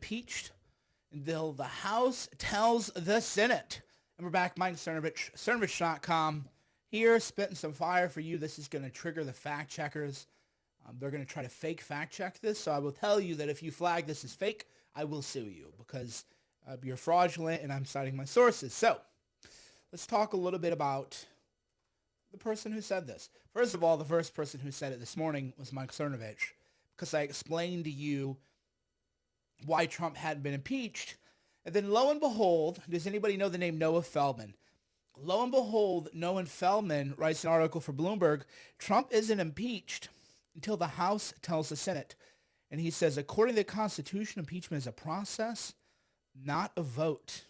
impeached until the House tells the Senate. And we're back, Mike Cernovich, Cernovich.com, here spitting some fire for you. This is going to trigger the fact checkers. They're going to try to fake fact check this. So I will tell you that if you flag this as fake, I will sue you because you're fraudulent and I'm citing my sources. So let's talk a little bit about the person who said this. First of all, the first person who said it this morning was Mike Cernovich, because I explained to you why Trump hadn't been impeached. And then lo and behold, does anybody know the name Noah Feldman? Lo and behold, Noah Feldman writes an article for Bloomberg. Trump isn't impeached until the House tells the Senate. And he says, according to the Constitution, impeachment is a process, not a vote.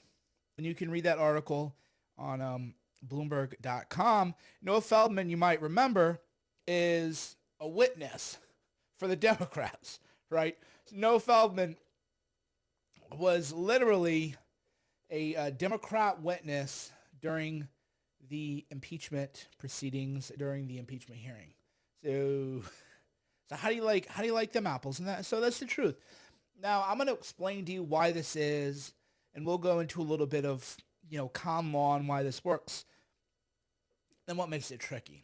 And you can read that article on Bloomberg.com. Noah Feldman, you might remember, is a witness for the Democrats, right? So Noah Feldman was literally a Democrat witness during the impeachment proceedings, during the impeachment hearing. So how do you like them apples? And so that's the truth. Now I'm going to explain to you why this is, and we'll go into a little bit of con law and why this works, and what makes it tricky.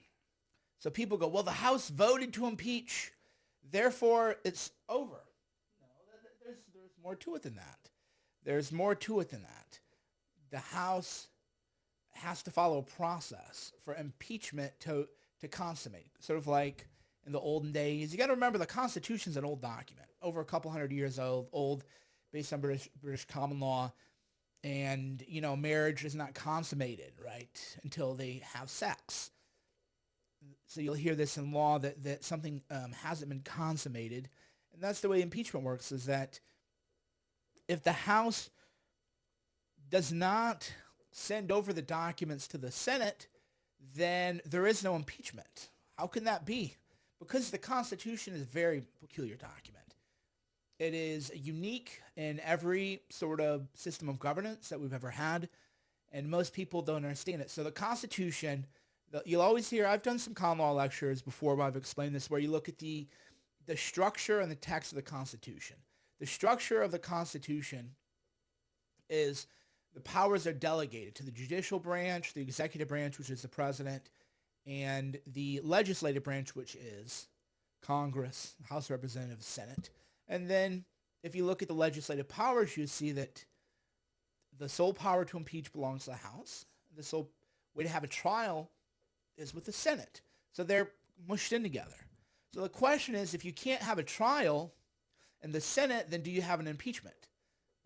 So people go, well, the House voted to impeach, therefore it's over. No, there's more to it than that. There's more to it than that. The House has to follow a process for impeachment to consummate. Sort of like in the olden days. You got to remember the Constitution's an old document, over a couple hundred years old, based on British common law. And, marriage is not consummated, right, until they have sex. So you'll hear this in law that something hasn't been consummated. And that's the way impeachment works, is that if the House does not send over the documents to the Senate, then there is no impeachment. How can that be? Because the Constitution is a very peculiar document. It is unique in every sort of system of governance that we've ever had, and most people don't understand it. So the Constitution, you'll always hear, I've done some common law lectures before where I've explained this, where you look at the structure and the text of the Constitution. The structure of the Constitution is the powers are delegated to the judicial branch, the executive branch, which is the president, and the legislative branch, which is Congress, House of Representatives, Senate. And then if you look at the legislative powers, you see that the sole power to impeach belongs to the House. The sole way to have a trial is with the Senate. So they're mushed in together. So the question is, if you can't have a trial in the Senate, then do you have an impeachment,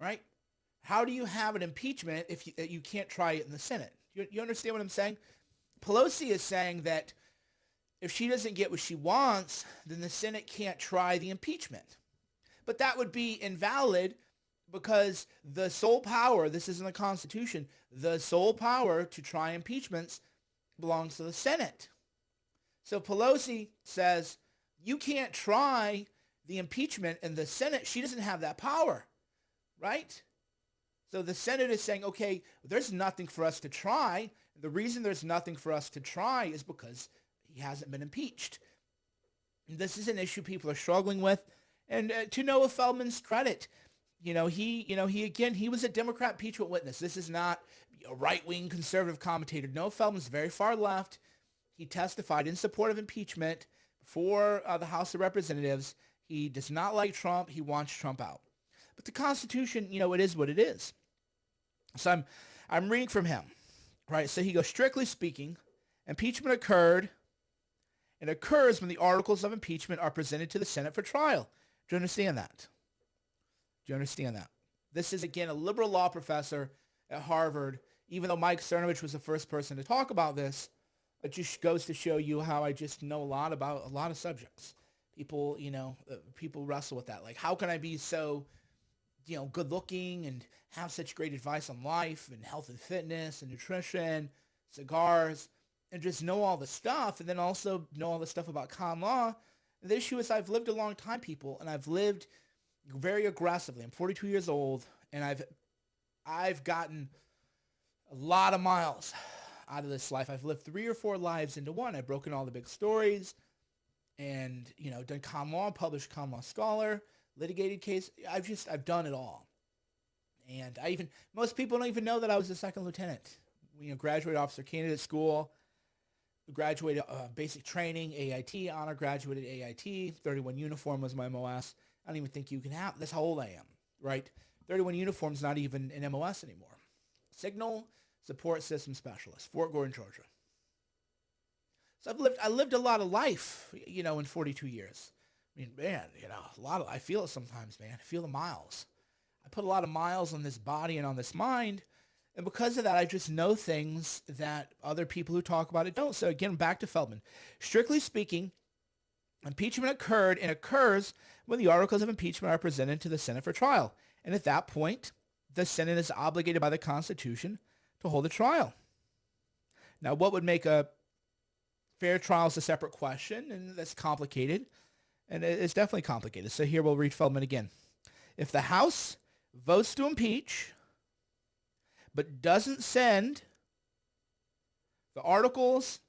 right? How do you have an impeachment if you can't try it in the Senate? You understand what I'm saying? Pelosi is saying that if she doesn't get what she wants, then the Senate can't try the impeachment. But that would be invalid because the sole power, this is in the Constitution, the sole power to try impeachments belongs to the Senate. So Pelosi says, you can't try the impeachment in the Senate. She doesn't have that power, right? So the Senate is saying, okay, there's nothing for us to try. The reason there's nothing for us to try is because he hasn't been impeached. This is an issue people are struggling with. And to Noah Feldman's credit, he was a Democrat impeachment witness. This is not a right-wing conservative commentator. Noah Feldman's very far left. He testified in support of impeachment for the House of Representatives. He does not like Trump. He wants Trump out. But the Constitution, it is what it is. So I'm reading from him, right? So he goes, strictly speaking, impeachment occurs when the articles of impeachment are presented to the Senate for trial. Do you understand that? Do you understand that? This is, again, a liberal law professor at Harvard. Even though Mike Cernovich was the first person to talk about this, it just goes to show you how I just know a lot about a lot of subjects. People, people wrestle with that. Like, how can I be so, good looking and have such great advice on life and health and fitness and nutrition, cigars, and just know all the stuff, and then also know all the stuff about common law? The issue is I've lived a long time, people, and I've lived very aggressively. I'm 42 years old, and I've gotten a lot of miles out of this life. I've lived 3 or 4 lives into one. I've broken all the big stories and, done common law, published common law scholar, litigated case. I've done it all. And most people don't even know that I was a second lieutenant. Graduate officer candidate school, graduated basic training, AIT, honor graduated AIT, 31 uniform was my MOS. I don't even think you can have, that's how old I am, right? 31 uniform's not even an MOS anymore. Signal Support System Specialist, Fort Gordon, Georgia. So I lived a lot of life, in 42 years. I mean, man, I feel it sometimes, man. I feel the miles. I put a lot of miles on this body and on this mind. And because of that, I just know things that other people who talk about it don't. So again, back to Feldman. Strictly speaking, impeachment occurred and occurs when the articles of impeachment are presented to the Senate for trial. And at that point, the Senate is obligated by the Constitution to hold a trial. Now, what would make a fair trial is a separate question, and that's complicated. And it's definitely complicated. So here we'll read Feldman again. If the House votes to impeach, but doesn't send the articles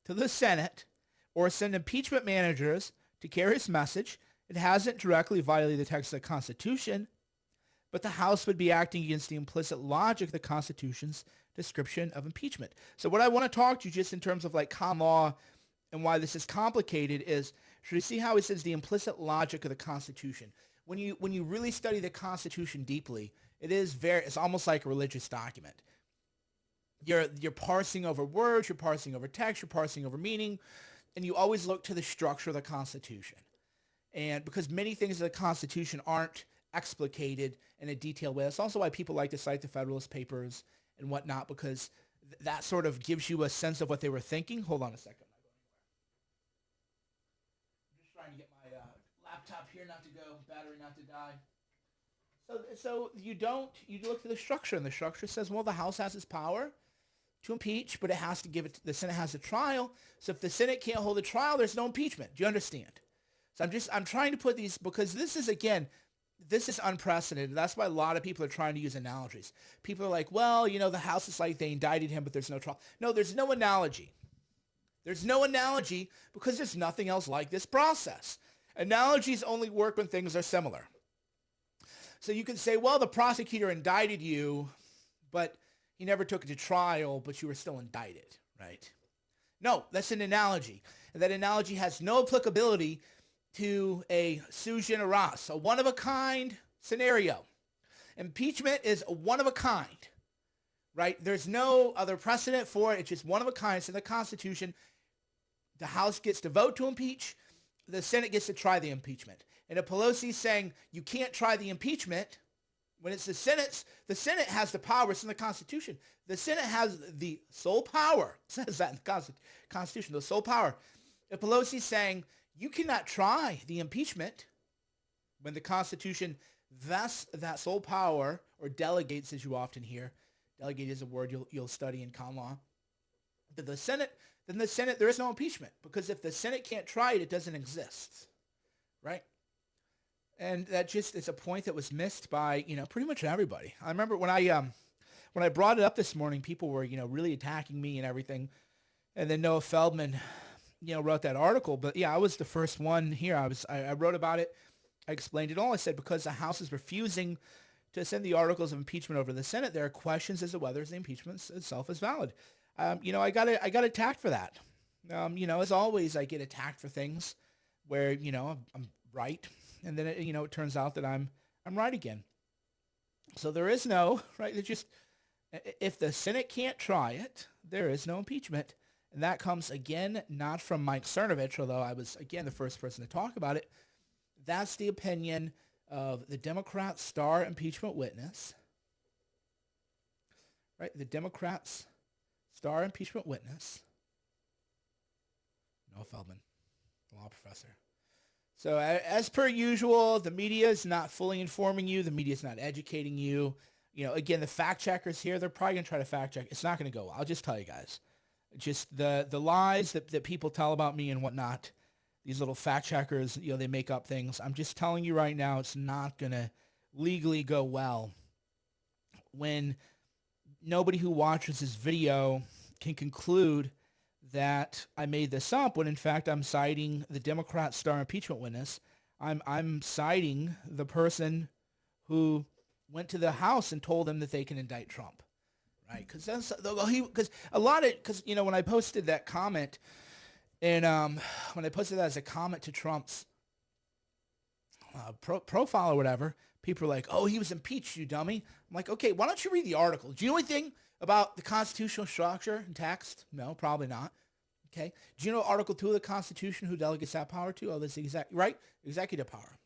to the Senate or send impeachment managers to carry its message, it hasn't directly violated the text of the Constitution, but the House would be acting against the implicit logic of the Constitution's description of impeachment. So what I want to talk to you just in terms of like common law and why this is complicated is, should you see how it says the implicit logic of the Constitution? When you really study the Constitution deeply, it's almost like a religious document. You're parsing over words, you're parsing over text, you're parsing over meaning, and you always look to the structure of the Constitution. And because many things in the Constitution aren't explicated in a detailed way, that's also why people like to cite the Federalist Papers and whatnot, because that sort of gives you a sense of what they were thinking. Hold on a second. I'm just trying to get my laptop here not to go, battery not to die. So you look to the structure, and the structure says, well, the House has its power to impeach, but it has to the Senate has a trial. So if the Senate can't hold a trial, there's no impeachment. Do you understand? So I'm trying to put these, because this is unprecedented. That's why a lot of people are trying to use analogies. People are like, well, the House is like they indicted him, but there's no trial. No, there's no analogy. There's no analogy because there's nothing else like this process. Analogies only work when things are similar. So you can say, well, the prosecutor indicted you, but he never took it to trial, but you were still indicted, right? No, that's an analogy. And that analogy has no applicability to a sui generis, a one-of-a-kind scenario. Impeachment is a one-of-a-kind, right? There's no other precedent for it. It's just one-of-a-kind. It's in the Constitution. The House gets to vote to impeach. The Senate gets to try the impeachment. And if Pelosi's saying you can't try the impeachment, when it's the Senate has the power. It's in the Constitution. The Senate has the sole power. It says that in the Constitution, the sole power. If Pelosi's saying you cannot try the impeachment, when the Constitution vests that sole power, or delegates, as you often hear, delegate is a word you'll study in common law, then the Senate, there is no impeachment, because if the Senate can't try it, it doesn't exist, right? And that just is a point that was missed by, pretty much everybody. I remember when I brought it up this morning, people were, really attacking me and everything. And then Noah Feldman, wrote that article. But yeah, I was the first one here. I wrote about it. I explained it all. I said, because the House is refusing to send the articles of impeachment over to the Senate, there are questions as to whether the impeachment itself is valid. I got attacked for that. As always, I get attacked for things where, I'm right. And then it turns out that I'm right again. So there is no, right? It's just, if the Senate can't try it, there is no impeachment. And that comes, again, not from Mike Cernovich, although I was, again, the first person to talk about it. That's the opinion of the Democrat star impeachment witness, right? The Democrats star impeachment witness, Noah Feldman, law professor. So as per usual, the media is not fully informing you. The media is not educating you. Again, the fact checkers here, they're probably going to try to fact check. It's not going to go well. I'll just tell you guys. Just the lies that people tell about me and whatnot, these little fact checkers, they make up things. I'm just telling you right now, it's not going to legally go well when nobody who watches this video can conclude that I made this up when, in fact, I'm citing the Democrat star impeachment witness. I'm citing the person who went to the House and told them that they can indict Trump, right? Because when I posted that comment and when I posted that as a comment to Trump's profile or whatever, people were like, "Oh, he was impeached, you dummy." I'm like, "Okay, why don't you read the article? Do you know anything about the constitutional structure and text? No, probably not. Okay. Do you know Article 2 of the Constitution, who delegates that power to? Oh, that's right? Executive power.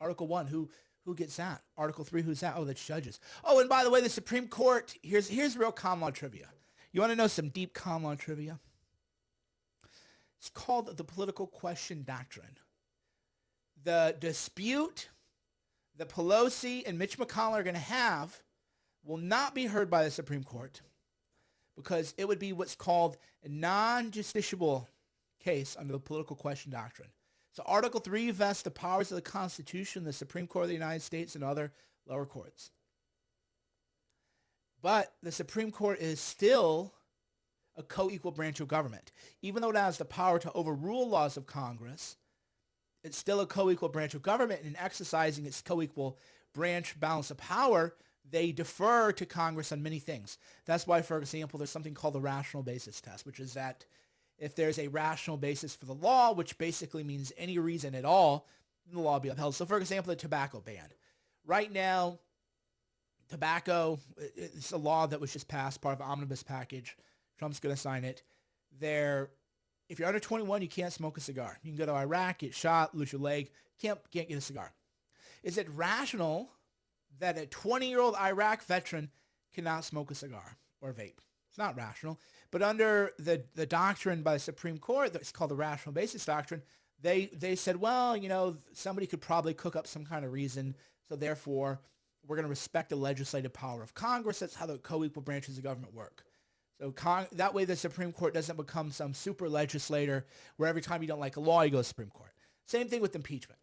Article 1, who gets that? Article 3, who's that? Oh, that's judges. Oh, and by the way, the Supreme Court, here's real common law trivia. You want to know some deep common law trivia? It's called the political question doctrine. The dispute that Pelosi and Mitch McConnell are going to have will not be heard by the Supreme Court because it would be what's called a non-justiciable case under the political question doctrine. So Article 3 vests the powers of the Constitution, the Supreme Court of the United States, and other lower courts. But the Supreme Court is still a co-equal branch of government. Even though it has the power to overrule laws of Congress, it's still a co-equal branch of government, and in exercising its co-equal branch balance of power, they defer to Congress on many things. That's why, for example, there's something called the rational basis test, which is that if there's a rational basis for the law, which basically means any reason at all, the law will be upheld. So, for example, the tobacco ban. Right now, tobacco, it's a law that was just passed, part of an omnibus package. Trump's going to sign it. If you're under 21, you can't smoke a cigar. You can go to Iraq, get shot, lose your leg. Can't get a cigar. Is it rational that a 20-year-old Iraq veteran cannot smoke a cigar or vape? It's not rational. But under the doctrine by the Supreme Court, it's called the rational basis doctrine, they said, well, somebody could probably cook up some kind of reason, so therefore we're going to respect the legislative power of Congress. That's how the co-equal branches of government work. So that way the Supreme Court doesn't become some super legislator where every time you don't like a law, you go to the Supreme Court. Same thing with impeachment.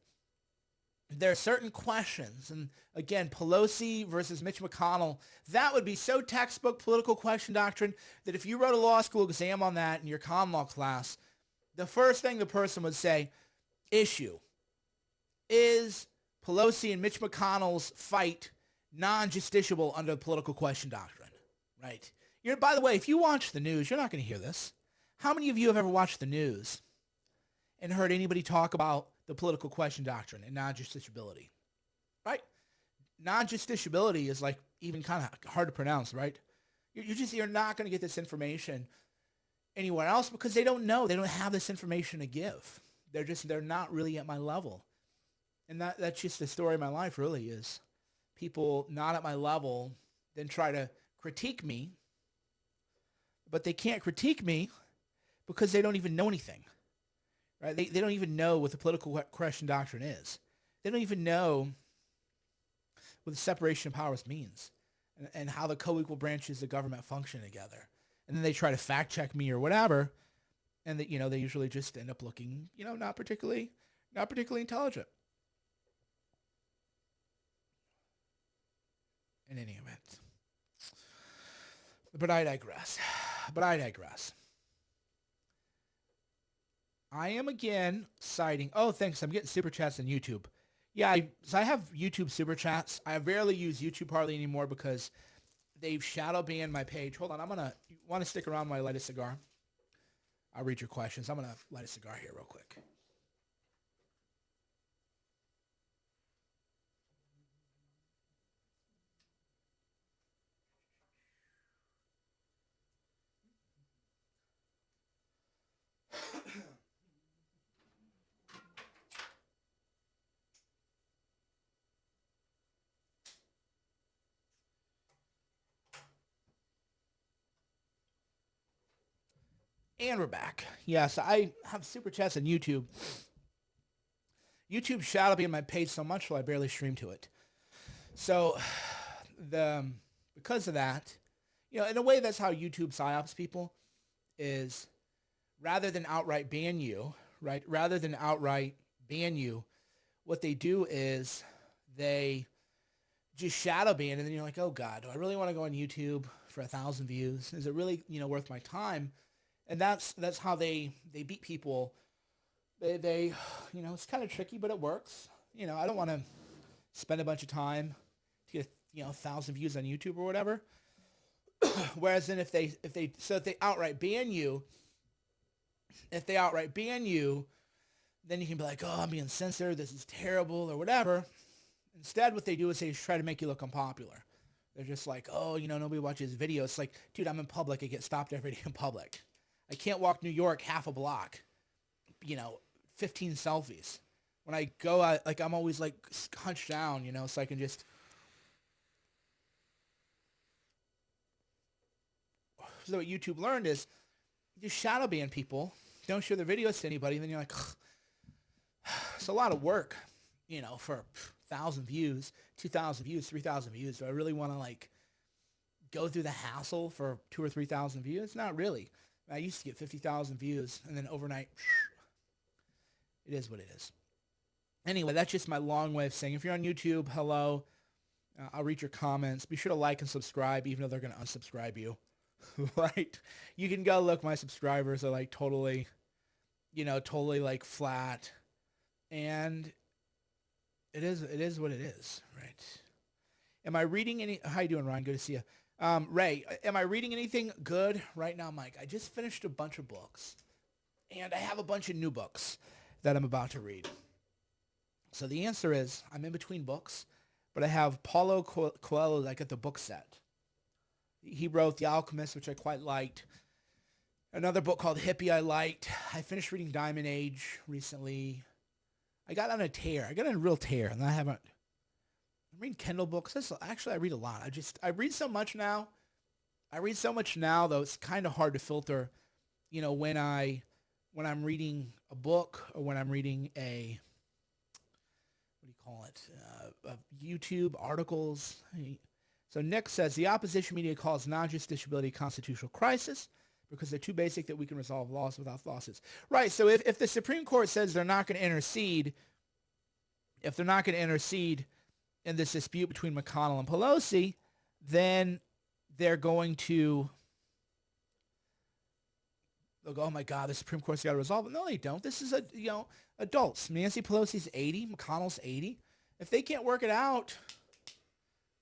There are certain questions, and again, Pelosi versus Mitch McConnell, that would be so textbook political question doctrine that if you wrote a law school exam on that in your common law class, the first thing the person would say, issue, is Pelosi and Mitch McConnell's fight non-justiciable under the political question doctrine, right? By the way, if you watch the news, you're not going to hear this. How many of you have ever watched the news and heard anybody talk about the political question doctrine and non-justiciability, right? Non-justiciability is like even kind of hard to pronounce, right? You're not going to get this information anywhere else because they don't know. They don't have this information to give. They're not really at my level. And that's just the story of my life really is people not at my level then try to critique me, but they can't critique me because they don't even know anything. Right? They don't even know what the political question doctrine is. They don't even know what the separation of powers means and how the co-equal branches of government function together. And then they try to fact check me or whatever, and that they usually just end up looking, not particularly intelligent. In any event. But I digress. I am again citing, oh, thanks, I'm getting super chats on YouTube. Yeah, I have YouTube super chats. I rarely use YouTube hardly anymore because they've shadow banned my page. Hold on, you want to stick around while I light a cigar? I'll read your questions. I'm going to light a cigar here real quick. And we're back. Yes, I have super chats on YouTube. YouTube shadow banned my page so much so I barely stream to it. So because of that, in a way that's how YouTube psyops people is rather than outright ban you, right? Rather than outright ban you, what they do is they just shadow ban, and then you're like, oh God, do I really want to go on YouTube for 1,000 views? Is it really, worth my time? And that's how they beat people. They it's kind of tricky, but it works. I don't want to spend a bunch of time to get 1,000 views on YouTube or whatever. Whereas then if they outright ban you, then you can be like, oh, I'm being censored, this is terrible or whatever. Instead, what they do is they just try to make you look unpopular. They're just like, oh, nobody watches videos. It's like, dude, I'm in public. I get stopped every day in public. I can't walk New York half a block. 15 selfies. When I go out, like, I'm always like hunched down, so I can just. So what YouTube learned is you shadow ban people, don't show their videos to anybody, and then you're like, ugh. It's a lot of work, for 1,000 views, 2,000 views, 3,000 views. Do I really want to like go through the hassle for 2,000 or 3,000 views? Not really. I used to get 50,000 views, and then overnight, it is what it is. Anyway, that's just my long way of saying, if you're on YouTube, hello. I'll read your comments. Be sure to like and subscribe, even though they're going to unsubscribe you. Right? You can go look. My subscribers are like totally like flat. And it is what it is, right? Am I reading any? How you doing, Ryan? Good to see you. Ray, am I reading anything good right now, Mike? I just finished a bunch of books, and I have a bunch of new books that I'm about to read. So the answer is I'm in between books, but I have Paulo Coelho. I got the book set. He wrote The Alchemist, which I quite liked. Another book called Hippie I liked. I finished reading Diamond Age recently. I got on a tear. I got on a real tear, and I'm reading Kindle books. Actually, I read a lot. I read so much now. Though it's kind of hard to filter, when I'm reading a book or when I'm reading a, what do you call it, YouTube articles. So Nick says, the opposition media calls non-justiciability a constitutional crisis because they're too basic that we can resolve laws without lawsuits. Right, so if the Supreme Court says they're not going to intercede, in this dispute between McConnell and Pelosi, then they're going to, they'll go, oh my God, the Supreme Court's got to resolve it. No, they don't. This is, adults. Nancy Pelosi's 80, McConnell's 80. If they can't work it out,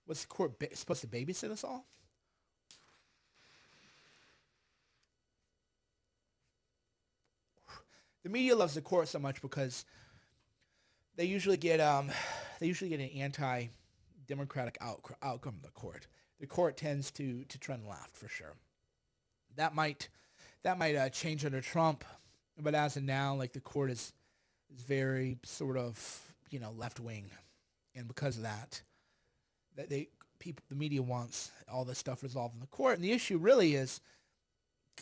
what's the court supposed to babysit us all? The media loves the court so much because they usually get an anti-democratic outcome of the court. The court tends to trend left for sure. That might change under Trump, but as of now, like the court is very sort of left wing, and because of that the media wants all this stuff resolved in the court, and the issue really is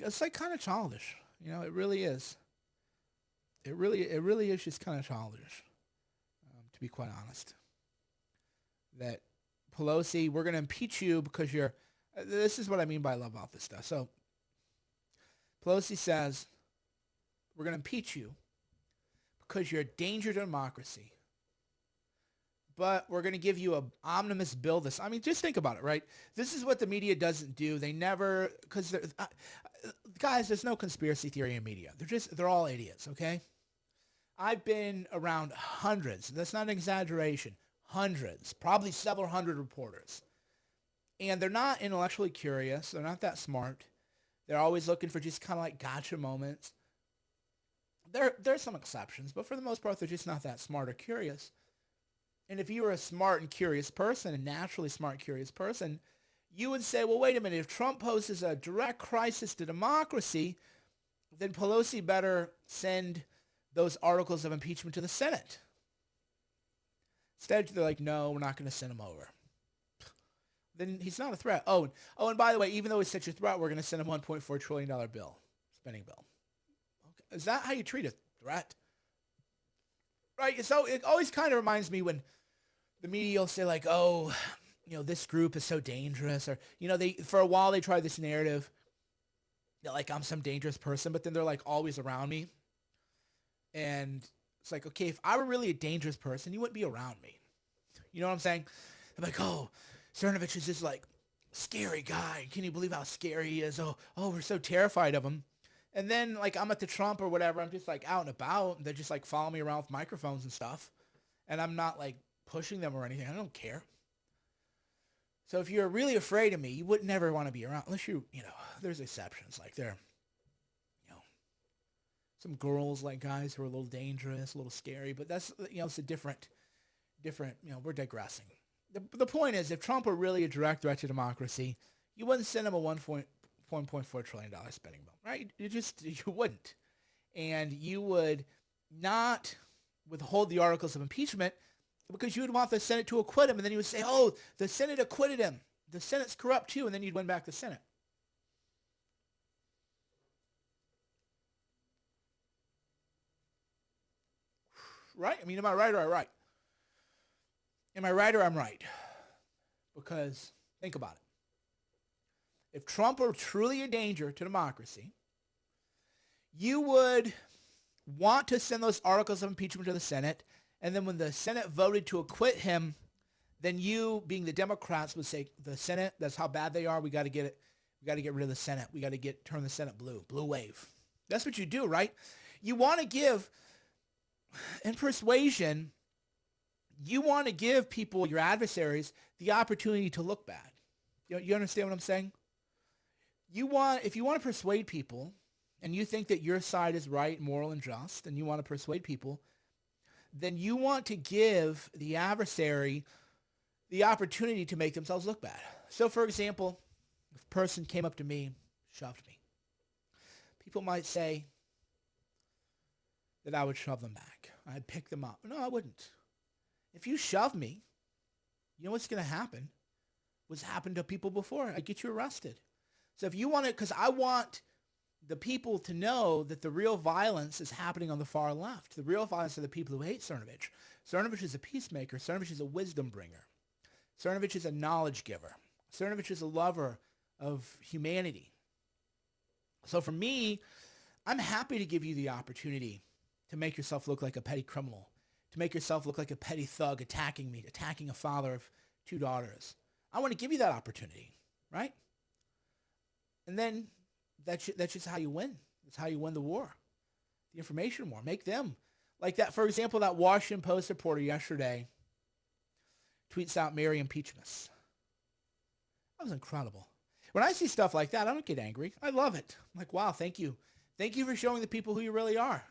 it's like kind of childish. It really is. It really is just kind of childish, to be quite honest. That Pelosi, we're going to impeach you because you're, this is what I mean by I love about this stuff. So Pelosi says, we're going to impeach you because you're a danger to democracy. But we're going to give you an omnibus bill. I mean, just think about it, right? This is what the media doesn't do. They never, because guys, there's no conspiracy theory in media. They're all idiots, okay? I've been around hundreds, that's not an exaggeration, hundreds, probably several hundred reporters. And they're not intellectually curious. They're not that smart. They're always looking for just kind of like gotcha moments. There's some exceptions, but for the most part, they're just not that smart or curious. And if you were a smart and curious person, a naturally smart, curious person, you would say, well, wait a minute, if Trump poses a direct crisis to democracy, then Pelosi better send those articles of impeachment to the Senate. Instead, they're like, no, we're not going to send him over. Then he's not a threat. Oh, and by the way, even though he's such a threat, we're going to send him a $1.4 trillion spending bill. Okay. Is that how you treat a threat? Right? So it always kind of reminds me when the media will say like, oh, this group is so dangerous, or, for a while they tried this narrative that like I'm some dangerous person, but then they're like always around me. And it's like, okay, if I were really a dangerous person, you wouldn't be around me. You know what I'm saying? I'm like, oh, Cernovich is this like scary guy. Can you believe how scary he is? Oh, we're so terrified of him. And then like I'm at the Trump or whatever, I'm just like out and about, and they're just like following me around with microphones and stuff. And I'm not like pushing them or anything. I don't care. So if you're really afraid of me, you would never want to be around, unless there's exceptions. Like some girls like guys who are a little dangerous, a little scary, but that's, it's a different, we're digressing. The point is, if Trump were really a direct threat to democracy, you wouldn't send him a $1.4 trillion spending bill, right? You wouldn't. And you would not withhold the articles of impeachment because you would want the Senate to acquit him, and then you would say, oh, the Senate acquitted him. The Senate's corrupt too, and then you'd win back the Senate. Right? I mean, am I right or am I right? Am I right or I'm right? Because think about it. If Trump were truly a danger to democracy, you would want to send those articles of impeachment to the Senate, and then when the Senate voted to acquit him, then you, being the Democrats, would say, the Senate, that's how bad they are. We got to get it. We got to get rid of the Senate. We got to turn the Senate blue wave. That's what you do, right? You want to give, in persuasion, you want to give people, your adversaries, the opportunity to look bad. You understand what I'm saying? If you want to persuade people, and you think that your side is right, moral, and just, and you want to persuade people, then you want to give the adversary the opportunity to make themselves look bad. So, for example, if a person came up to me, shoved me, people might say that I would shove them back. I'd pick them up. No, I wouldn't. If you shove me, you know what's going to happen? What's happened to people before? I get you arrested. So if you want to, because I want the people to know that the real violence is happening on the far left. The real violence are the people who hate Cernovich. Cernovich is a peacemaker. Cernovich is a wisdom bringer. Cernovich is a knowledge giver. Cernovich is a lover of humanity. So for me, I'm happy to give you the opportunity to make yourself look like a petty criminal, to make yourself look like a petty thug attacking me, attacking a father of 2 daughters. I want to give you that opportunity, right? And then that's just how you win. That's how you win the war, the information war. Make them like that. For example, that Washington Post reporter yesterday tweets out Mary impeachments. That was incredible. When I see stuff like that, I don't get angry. I love it. I'm like, wow, thank you. Thank you for showing the people who you really are,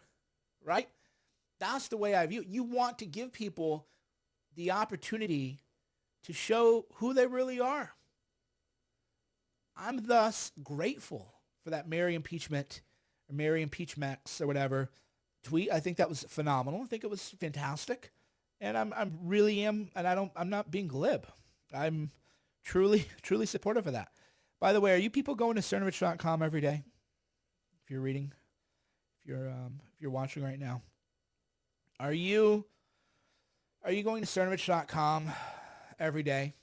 right? That's the way I view it. You want to give people the opportunity to show who they really are. I'm thus grateful for that Mary impeachment or Mary impeachments or whatever tweet. I think that was phenomenal. I think it was fantastic. And I'm really am, and I'm not being glib. I'm truly supportive of that. By the way, are you people going to Cernovich.com every day? If you're reading, if you're watching right now, are you going to Cernovich.com every day?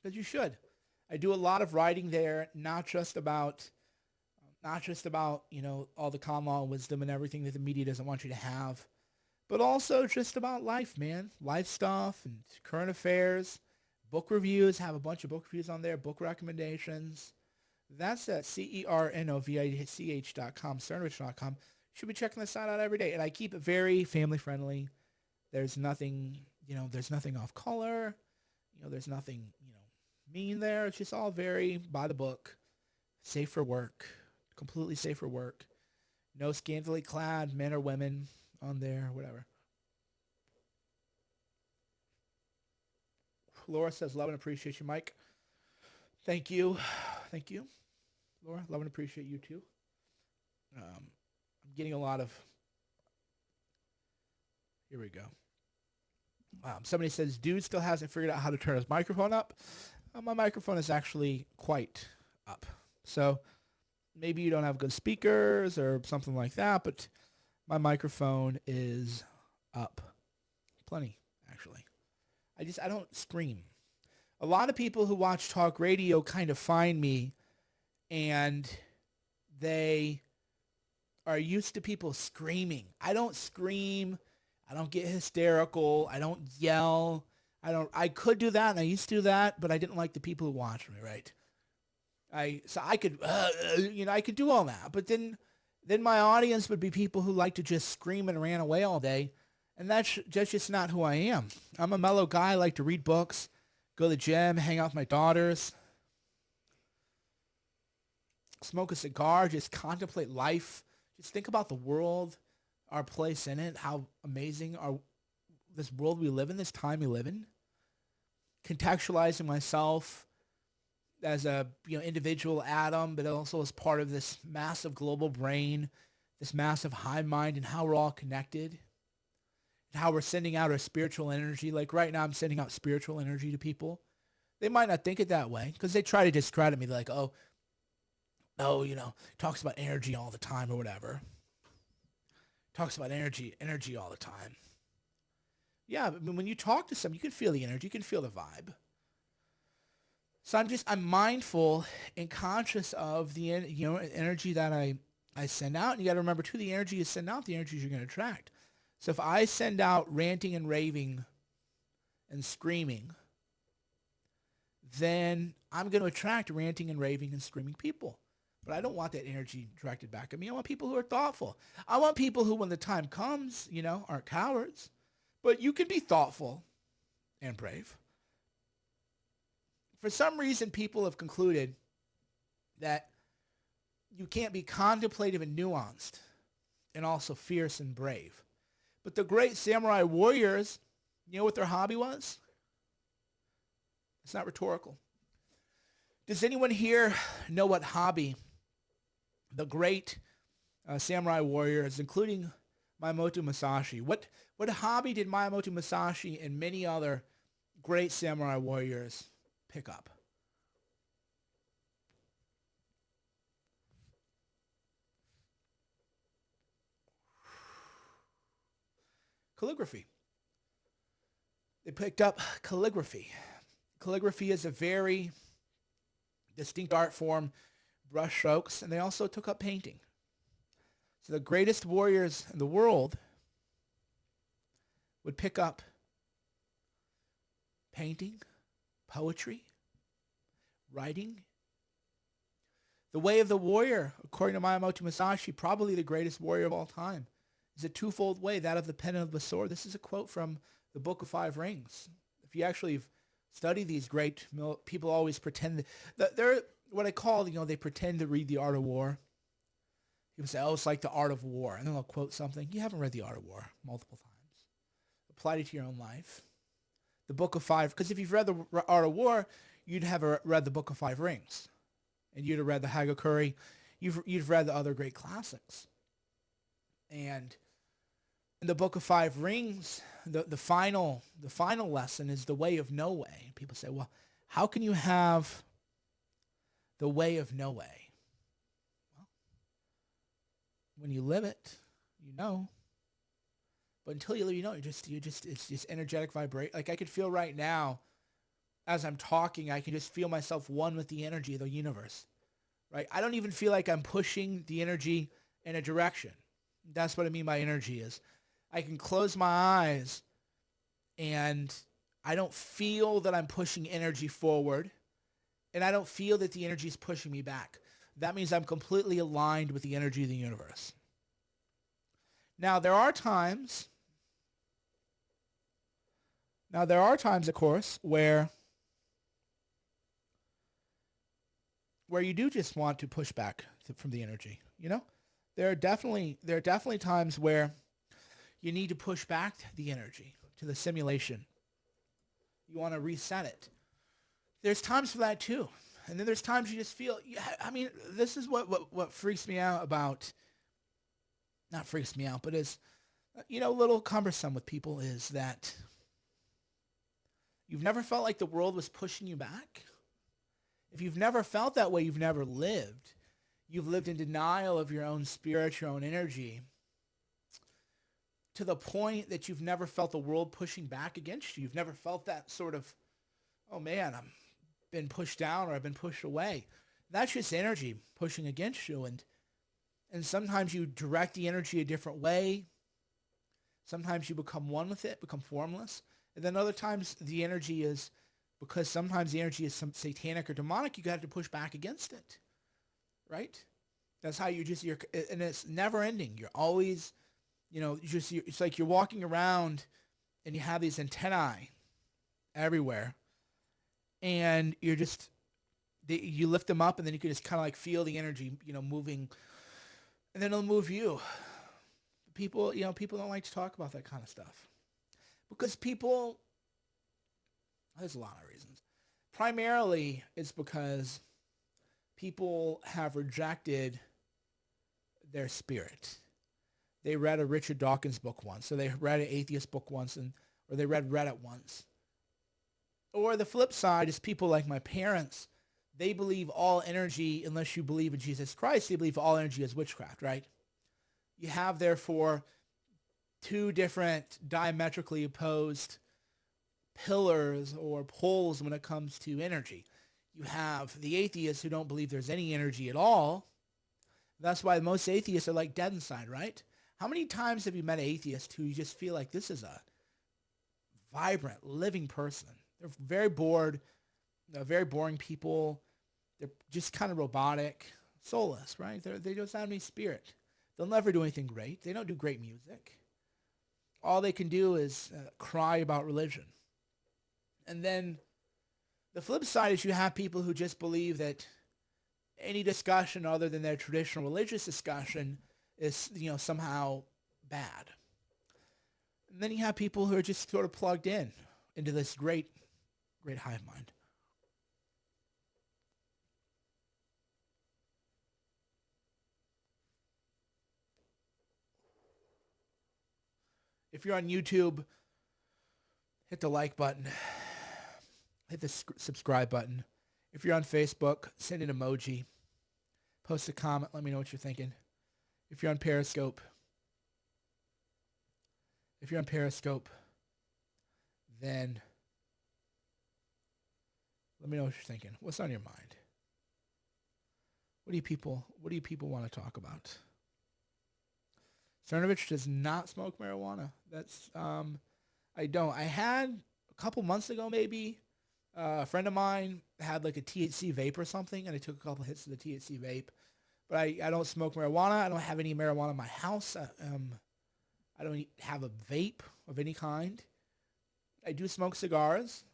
Because you should. I do a lot of writing there, not just about all the common law wisdom and everything that the media doesn't want you to have, but also just about life, man. Life stuff and current affairs, book reviews. Have a bunch of book reviews on there, book recommendations. That's at CERNOVICH.com, Cernovich.com. You should be checking this site out every day. And I keep it very family friendly. There's nothing, there's nothing off color. There's nothing, mean there. It's just all very by the book, safe for work, completely safe for work. No scantily clad men or women on there, whatever. Laura says, love and appreciate you, Mike. Thank you. Thank you, Laura. Love and appreciate you too. I'm getting a lot of, here we go. Somebody says, dude still hasn't figured out how to turn his microphone up. My microphone is actually quite up. So maybe you don't have good speakers or something like that, but my microphone is up. Plenty, actually. I don't scream. A lot of people who watch talk radio kind of find me and they are used to people screaming. I don't scream. I don't get hysterical. I don't yell. I could do that, and I used to do that, but I didn't like the people who watched me, right? I could do all that, but then my audience would be people who like to just scream and ran away all day, And that's just not who I am. I'm a mellow guy. I like to read books, go to the gym, hang out with my daughters, smoke a cigar, just contemplate life. Just think about the world, our place in it, how amazing this world we live in, this time we live in. Contextualizing myself as a individual atom, but also as part of this massive global brain, this massive hive mind, and how we're all connected, and how we're sending out our spiritual energy. Like right now, I'm sending out spiritual energy to people. They might not think it that way because they try to discredit me. They're like, oh, talks about energy all the time or whatever. Talks about energy all the time. Yeah, but when you talk to someone, you can feel the energy, you can feel the vibe. So I'm mindful and conscious of the energy that I send out. And you got to remember too, the energy you send out, the energies you're going to attract. So if I send out ranting and raving and screaming, then I'm going to attract ranting and raving and screaming people. But I don't want that energy directed back at me. I want people who are thoughtful. I want people who, when the time comes, aren't cowards. But you can be thoughtful and brave. For some reason, people have concluded that you can't be contemplative and nuanced and also fierce and brave. But the great samurai warriors, you know what their hobby was? It's not rhetorical. Does anyone here know what hobby the great samurai warriors, including Miyamoto Musashi, what hobby did Miyamoto Musashi and many other great samurai warriors pick up? Calligraphy. They picked up calligraphy. Calligraphy is a very distinct art form, brush strokes, and they also took up painting. So the greatest warriors in the world would pick up painting, poetry, writing. The way of the warrior, according to Miyamoto Musashi, probably the greatest warrior of all time, is a twofold way, that of the pen and of the sword. This is a quote from the Book of Five Rings. If you actually study these great people, always pretend that they're what I call, they pretend to read The Art of War. People say, oh, it's like The Art of War. And then they'll quote something. You haven't read The Art of War multiple times. Apply it to your own life. The Book of Five, because if you've read The Art of War, you'd have read the Book of Five Rings. And you'd have read the Hagakure. You've read the other great classics. And in the Book of Five Rings, the final lesson is the way of no way. People say, well, how can you have the way of no way? Well, when you live it, you know. But until you live, it's just energetic vibration. Like I could feel right now, as I'm talking, I can just feel myself one with the energy of the universe, right? I don't even feel like I'm pushing the energy in a direction. That's what I mean by energy is I can close my eyes and I don't feel that I'm pushing energy forward, and I don't feel that the energy is pushing me back. That means I'm completely aligned with the energy of the universe. Now, there are times, of course, where you do just want to push back from the energy, There are definitely times where you need to push back the energy to the simulation. You want to reset it. There's times for that too. And then there's times you just feel, this is what freaks me out about, not freaks me out, but is, a little cumbersome with people is that you've never felt like the world was pushing you back. If you've never felt that way, you've never lived. You've lived in denial of your own spirit, your own energy, to the point that you've never felt the world pushing back against you. You've never felt that sort of, oh man, I'm been pushed down or I've been pushed away. That's just energy pushing against you. And sometimes you direct the energy a different way. Sometimes you become one with it, become formless. And then other times the energy is, because sometimes the energy is some satanic or demonic, you got to push back against it. Right? That's how you're and it's never ending. You're always It's like you're walking around and you have these antennae everywhere, and you lift them up, and then you can just kind of like feel the energy, moving, and then it'll move you. People don't like to talk about that kind of stuff because there's a lot of reasons. Primarily, it's because people have rejected their spirit. They read a Richard Dawkins book once, so they read an atheist book once, or they read Reddit once. Or the flip side is people like my parents. They believe all energy, unless you believe in Jesus Christ, they believe all energy is witchcraft, right? You have, therefore, two different diametrically opposed pillars or poles when it comes to energy. You have the atheists who don't believe there's any energy at all. That's why most atheists are like dead inside, right? How many times have you met an atheist who you just feel like this is a vibrant, living person? They're very bored. They're very boring people. They're just kind of robotic, soulless, right? They don't have any spirit. They'll never do anything great. They don't do great music. All they can do is cry about religion. And then the flip side is you have people who just believe that any discussion other than their traditional religious discussion is, somehow bad. And then you have people who are just sort of plugged into this great hive mind. If you're on YouTube, hit the like button. Hit the subscribe button. If you're on Facebook, send an emoji. Post a comment. Let me know what you're thinking. If you're on Periscope, then let me know what you're thinking. What's on your mind? What do you people want to talk about? Cernovich does not smoke marijuana. That's I don't. I had a couple months ago, maybe. A friend of mine had like a THC vape or something, and I took a couple hits of the THC vape. But I don't smoke marijuana. I don't have any marijuana in my house. I don't have a vape of any kind. I do smoke cigars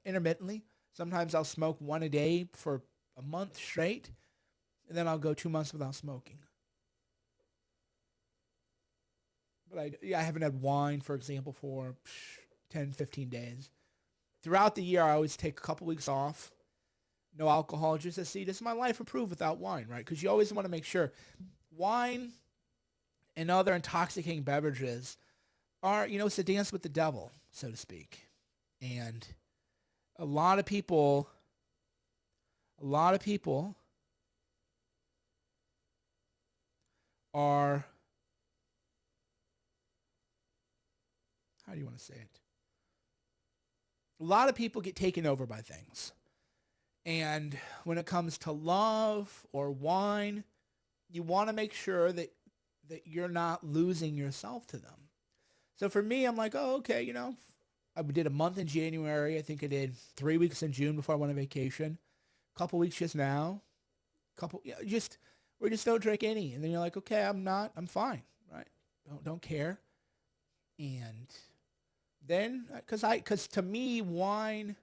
intermittently. Sometimes I'll smoke one a day for a month straight, and then I'll go 2 months without smoking. But I haven't had wine, for example, for 10, 15 days. Throughout the year, I always take a couple weeks off. No alcohol, just to see, does my life improve without wine, right? Because you always want to make sure. Wine and other intoxicating beverages are, it's a dance with the devil, so to speak. And a lot of people are, how do you want to say it? A lot of people get taken over by things. And when it comes to love or wine, you want to make sure that you're not losing yourself to them. So for me, I'm like, oh, okay, I did a month in January. I think I did 3 weeks in June before I went on vacation. A couple weeks just now. We just don't drink any. And then you're like, okay, I'm fine, right? Don't care. And then, because to me, wine,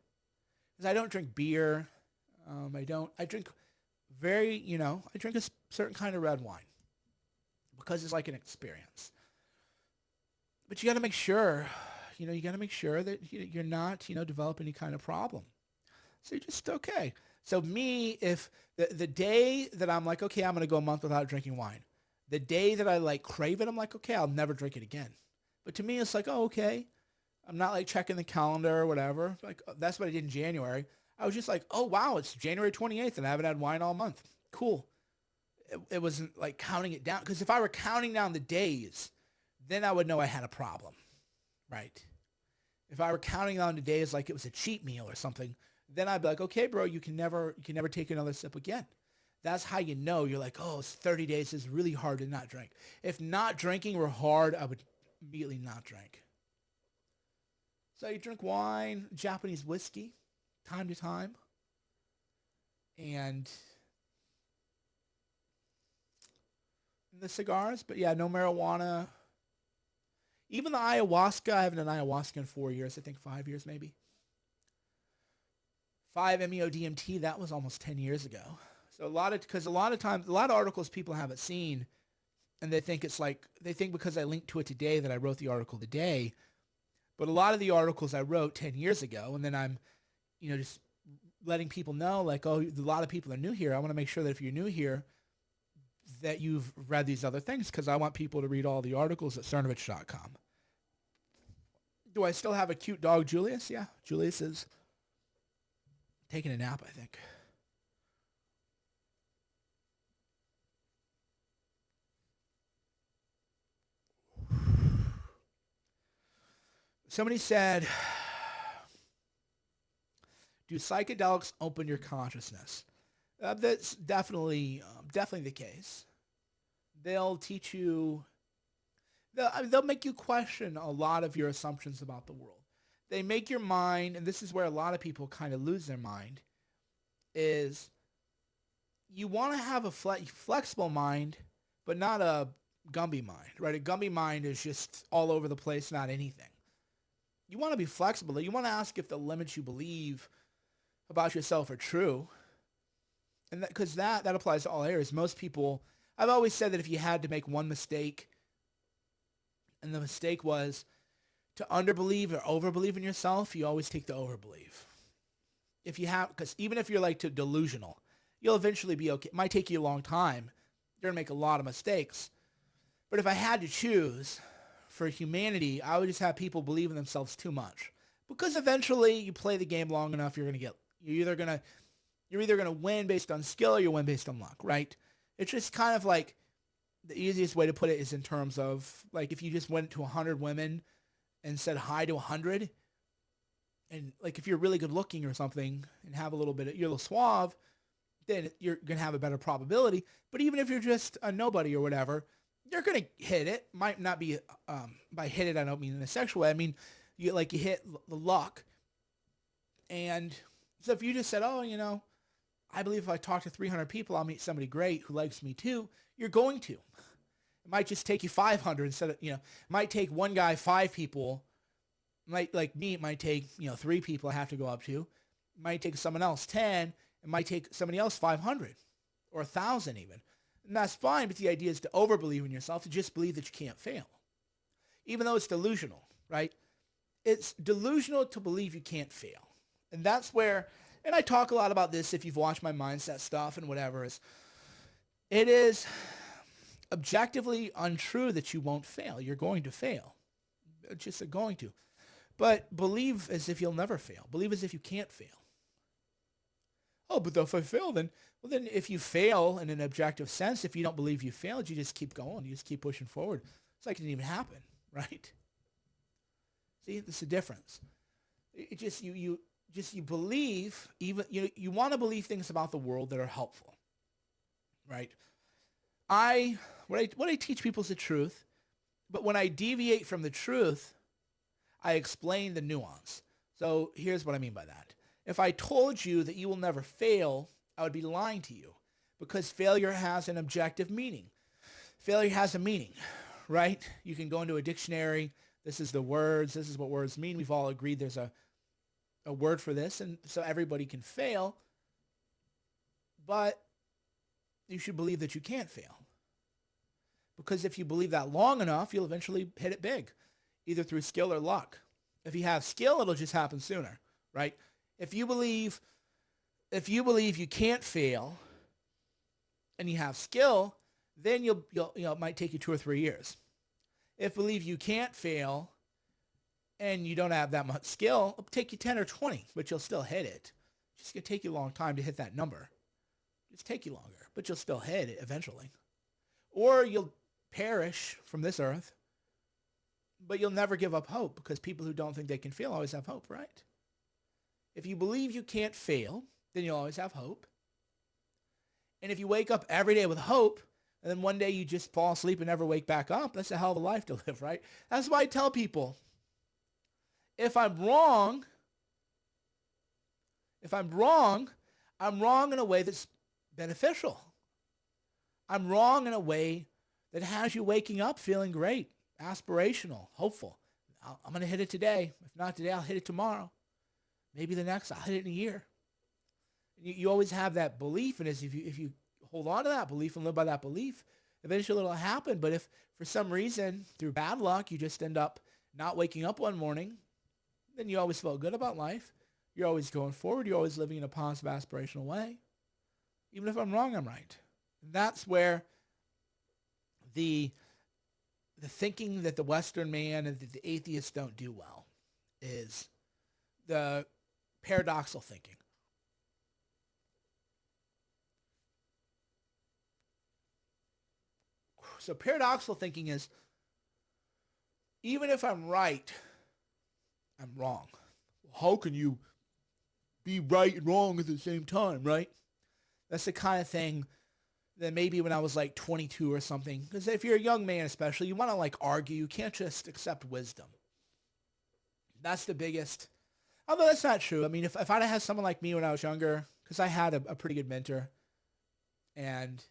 because I don't drink beer. I drink I drink a certain kind of red wine because it's like an experience. But you got to make sure, that you're not, develop any kind of problem. So you're just okay. So me, if the day that I'm like, okay, I'm going to go a month without drinking wine, the day that I like crave it, I'm like, okay, I'll never drink it again. But to me, it's like, oh, okay. I'm not like checking the calendar or whatever. Like that's what I did in January. I was just like, oh, wow, it's January 28th and I haven't had wine all month. Cool. It wasn't like counting it down. Because if I were counting down the days, then I would know I had a problem, right? If I were counting down the days like it was a cheat meal or something, then I'd be like, okay, bro, you can never take another sip again. That's how you know. You're like, oh, it's 30 days. It's really hard to not drink. If not drinking were hard, I would immediately not drink. So you drink wine, Japanese whiskey, time to time. And the cigars, but yeah, no marijuana, Even the ayahuasca, I haven't done ayahuasca in 4 years, I think 5 years maybe. 5-MeO-DMT, that was almost 10 years ago. So because a lot of times, a lot of articles people haven't seen, and they think they think because I linked to it today that I wrote the article today. But a lot of the articles I wrote 10 years ago, and then I'm, just letting people know, like, oh, a lot of people are new here. I want to make sure that if you're new here, that you've read these other things, because I want people to read all the articles at cernovich.com. Do I still have a cute dog, Julius? Yeah, Julius is taking a nap, I think. Somebody said, do psychedelics open your consciousness? That's definitely the case. They'll teach you, they'll make you question a lot of your assumptions about the world. They make your mind, and this is where a lot of people kind of lose their mind, is you want to have a flexible mind, but not a Gumby mind, right? A Gumby mind is just all over the place, not anything. You want to be flexible. You want to ask if the limits you believe about yourself are true. And because that applies to all areas. Most people, I've always said that if you had to make one mistake, and the mistake was to underbelieve or overbelieve in yourself, you always take the overbelieve. Because even if you're like delusional, you'll eventually be okay. It might take you a long time. You're going to make a lot of mistakes. But if I had to choose for humanity, I would just have people believe in themselves too much. Because eventually you play the game long enough, you're either going to win based on skill or you win based on luck, right? It's just kind of like, the easiest way to put it is in terms of, like, if you just went to 100 women and said hi to 100, and like if you're really good looking or something and have a little bit, you're a little suave, then you're going to have a better probability. But even if you're just a nobody or whatever, you're going to hit it. Might not be, by hit it, I don't mean in a sexual way. I mean, you hit the luck. And so if you just said, oh, I believe if I talk to 300 people, I'll meet somebody great who likes me too, you're going to. It might just take you 500 instead of, it might take one guy 5 people. Like me, it might take, 3 people I have to go up to. It might take someone else 10. It might take somebody else 500 or 1,000 even. And that's fine, but the idea is to overbelieve in yourself, to just believe that you can't fail. Even though it's delusional, right? It's delusional to believe you can't fail. And that's where, and I talk a lot about this if you've watched my mindset stuff and whatever, it is objectively untrue that you won't fail. You're going to fail. It's just going to. But believe as if you'll never fail. Believe as if you can't fail. Oh, but if I fail, then if you fail in an objective sense, if you don't believe you failed, you just keep going. You just keep pushing forward. It's like it didn't even happen, right? See, this is the difference. It just, you believe, even, you want to believe things about the world that are helpful, right? What I teach people is the truth, but when I deviate from the truth, I explain the nuance. So here's what I mean by that. If I told you that you will never fail, I would be lying to you, because failure has an objective meaning. Failure has a meaning, right? You can go into a dictionary. This is the words. This is what words mean. We've all agreed there's a word for this, and so everybody can fail, but you should believe that you can't fail. Because if you believe that long enough, you'll eventually hit it big, either through skill or luck. If you have skill, it'll just happen sooner, right? If you believe you can't fail and you have skill, then you'll it might take you 2 or 3 years. If you believe you can't fail and you don't have that much skill, it'll take you 10 or 20, but you'll still hit it. It's just going to take you a long time to hit that number. It's take you longer, but you'll still hit it eventually. Or you'll perish from this earth, but you'll never give up hope, because people who don't think they can fail always have hope, right? If you believe you can't fail, then you'll always have hope. And if you wake up every day with hope, and then one day you just fall asleep and never wake back up, that's a hell of a life to live, right? That's why I tell people, if I'm wrong, I'm wrong in a way that's beneficial. I'm wrong in a way that has you waking up feeling great aspirational, hopeful. I'm going to hit it today. If not today, I'll hit it tomorrow. Maybe the next, I'll hit it in a year. You always have that belief, and if you hold on to that belief and live by that belief, eventually it'll happen. But if for some reason, through bad luck, you just end up not waking up one morning, then you always felt good about life. You're always going forward. You're always living in a positive, aspirational way. Even if I'm wrong, I'm right. And that's where the thinking that the Western man and that the atheists don't do well is the paradoxical thinking. So paradoxical thinking is, even if I'm right, I'm wrong. How can you be right and wrong at the same time, right? That's the kind of thing that maybe when I was like 22 or something, because if you're a young man especially, you want to like argue. You can't just accept wisdom. That's the biggest. Although that's not true. I mean, if I'd have had someone like me when I was younger, because I had a pretty good mentor, and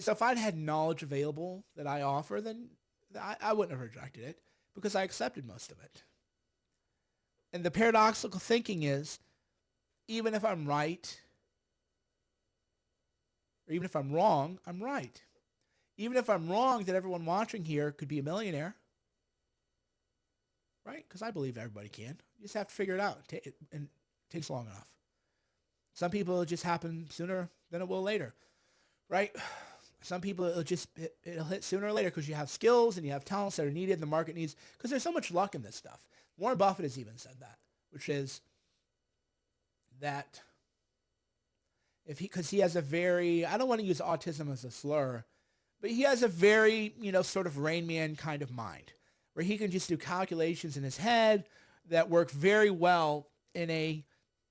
so if I'd had knowledge available that I offer, then I wouldn't have rejected it because I accepted most of it. And the paradoxical thinking is, even if I'm right, or even if I'm wrong, I'm right. Even if I'm wrong, that everyone watching here could be a millionaire, right? Because I believe everybody can. You just have to figure it out, and it takes long enough. Some people, it'll just happen sooner than it will later, right? Some people, it'll hit sooner or later because you have skills and you have talents that are needed, the market needs, because there's so much luck in this stuff. Warren Buffett has even said that, which is that because he has a very, I don't want to use autism as a slur, but he has a very, sort of Rain Man kind of mind, where he can just do calculations in his head that work very well in a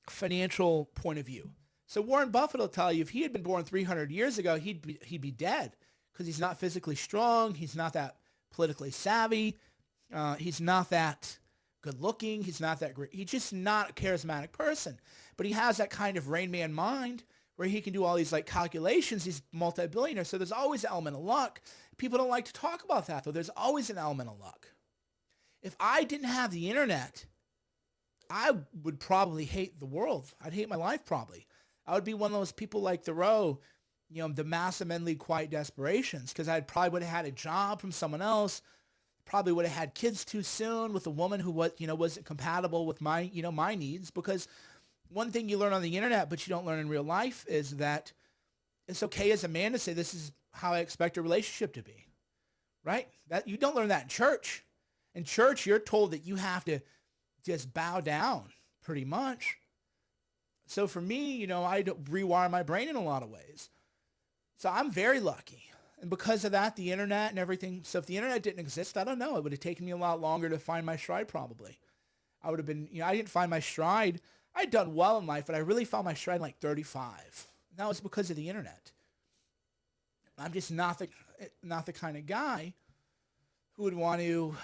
financial point of view. So Warren Buffett will tell you, if he had been born 300 years ago, he'd be dead because he's not physically strong. He's not that politically savvy. He's not that good looking. He's not that great. He's just not a charismatic person. But he has that kind of Rain Man mind where he can do all these like calculations. He's multi-billionaire. So there's always an element of luck. People don't like to talk about that, though. There's always an element of luck. If I didn't have the internet, I would probably hate the world. I'd hate my life probably. I would be one of those people like Thoreau, the massive men lead quiet desperations, because I probably would have had a job from someone else, probably would have had kids too soon with a woman who was, wasn't compatible with my, my needs. Because one thing you learn on the internet, but you don't learn in real life, is that it's okay as a man to say, this is how I expect a relationship to be, right? That you don't learn that in church. In church, you're told that you have to just bow down pretty much. So for me, I rewire my brain in a lot of ways. So I'm very lucky. And because of that, the internet and everything. So if the internet didn't exist, I don't know. It would have taken me a lot longer to find my stride probably. I would have been, I didn't find my stride. I'd done well in life, but I really found my stride in like 35. And that was because of the internet. I'm just not the kind of guy who would want to,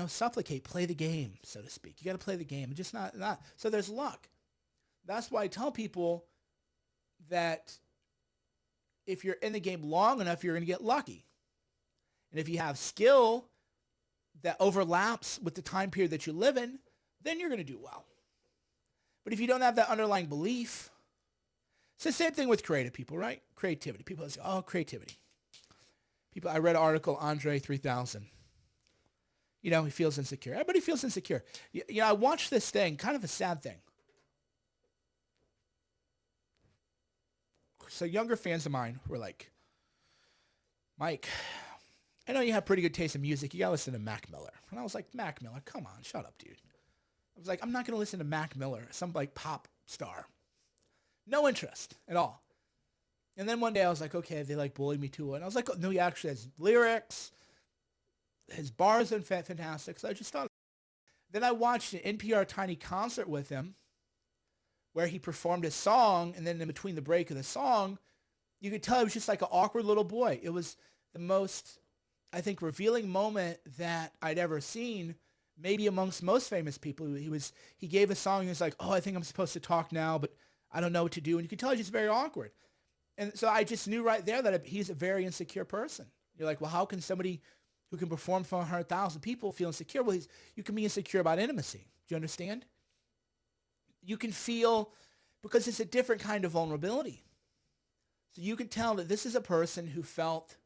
supplicate, play the game, so to speak. You got to play the game. Just not. So there's luck. That's why I tell people that if you're in the game long enough, you're going to get lucky. And if you have skill that overlaps with the time period that you live in, then you're going to do well. But if you don't have that underlying belief, it's the same thing with creative people, right? Creativity. People say, oh, creativity. I read an article, Andre 3000. He feels insecure. Everybody feels insecure. I watched this thing, kind of a sad thing. So younger fans of mine were like, Mike, I know you have pretty good taste in music. You got to listen to Mac Miller. And I was like, Mac Miller, come on, shut up, dude. I was like, I'm not going to listen to Mac Miller, some like pop star. No interest at all. And then one day I was like, okay, they like bullied me too. And I was like, oh, no, he actually has lyrics. His bars are fantastic. So I just thought. Then I watched an NPR tiny concert with him where he performed a song, and then in between the break of the song, you could tell he was just like an awkward little boy. It was the most, I think, revealing moment that I'd ever seen, maybe amongst most famous people. He gave a song, and he was like, oh, I think I'm supposed to talk now, but I don't know what to do. And you could tell he's just very awkward. And so I just knew right there that he's a very insecure person. You're like, well, how can somebody who can perform for 100,000 people feel insecure? Well, you can be insecure about intimacy. Do you understand? You can feel, because it's a different kind of vulnerability. So you can tell that this is a person who felt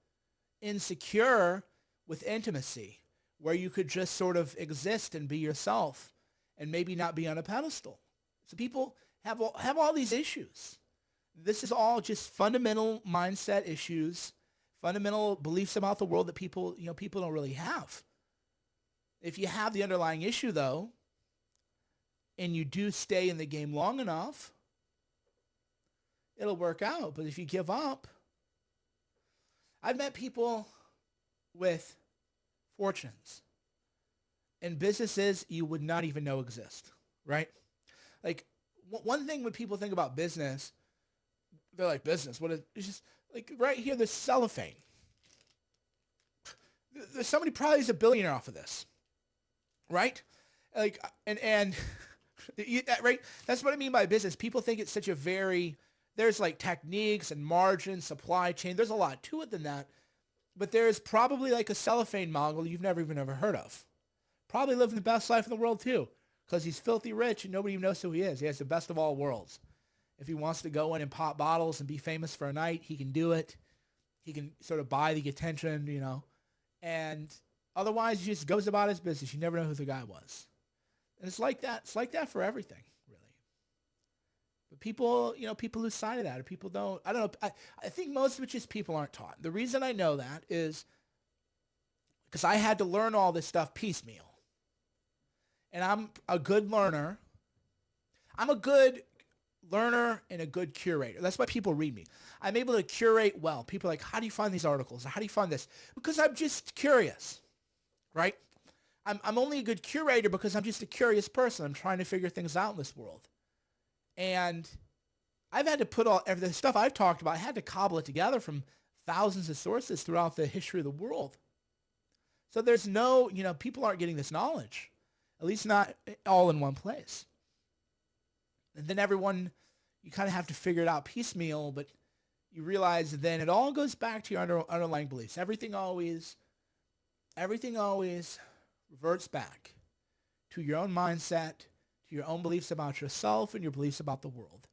insecure with intimacy, where you could just sort of exist and be yourself and maybe not be on a pedestal. So people have all these issues. This is all just fundamental mindset issues, fundamental beliefs about the world that people don't really have. If you have the underlying issue, though, and you do stay in the game long enough, it'll work out. But if you give up, I've met people with fortunes and businesses you would not even know exist, right? Like, one thing when people think about business, they're like, business, what is, it's just like right here, there's cellophane. There's somebody probably is a billionaire off of this, right? Like, and right? That's what I mean by business. People think it's such a there's like techniques and margin, supply chain. There's a lot to it than that. But there's probably like a cellophane mogul you've never even ever heard of. Probably living the best life in the world too, because he's filthy rich and nobody even knows who he is. He has the best of all worlds. If he wants to go in and pop bottles and be famous for a night, he can do it. He can sort of buy the attention, and otherwise he just goes about his business. You never know who the guy was. And it's like that. It's like that for everything, really. But people, people lose sight of that, or people don't. I don't know. I think most of it just people aren't taught. The reason I know that is because I had to learn all this stuff piecemeal. And I'm a good learner. I'm a good learner and a good curator. That's why people read me. I'm able to curate well. People are like, how do you find these articles? How do you find this? Because I'm just curious, right? I'm only a good curator because I'm just a curious person. I'm trying to figure things out in this world. And I've had to put all the stuff I've talked about, I had to cobble it together from thousands of sources throughout the history of the world. So there's no, people aren't getting this knowledge, at least not all in one place. And then everyone, you kind of have to figure it out piecemeal, but you realize then it all goes back to your underlying beliefs. Everything always reverts back to your own mindset, to your own beliefs about yourself and your beliefs about the world.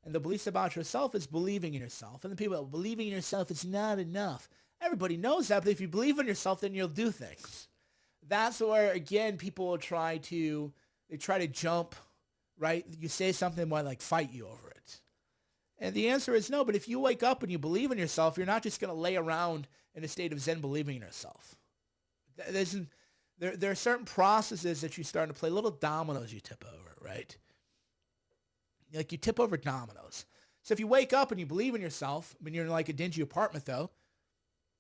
And the beliefs about yourself is believing in yourself. And the people believing in yourself is not enough. Everybody knows that, but if you believe in yourself, then you'll do things. That's where, again, people will try to jump, right? You say something, might like fight you over it. And the answer is no, but if you wake up and you believe in yourself, you're not just going to lay around in a state of Zen believing in yourself. There are certain processes that you start to play, little dominoes you tip over, right? Like you tip over dominoes. So if you wake up and you believe in yourself, when you're in like a dingy apartment though,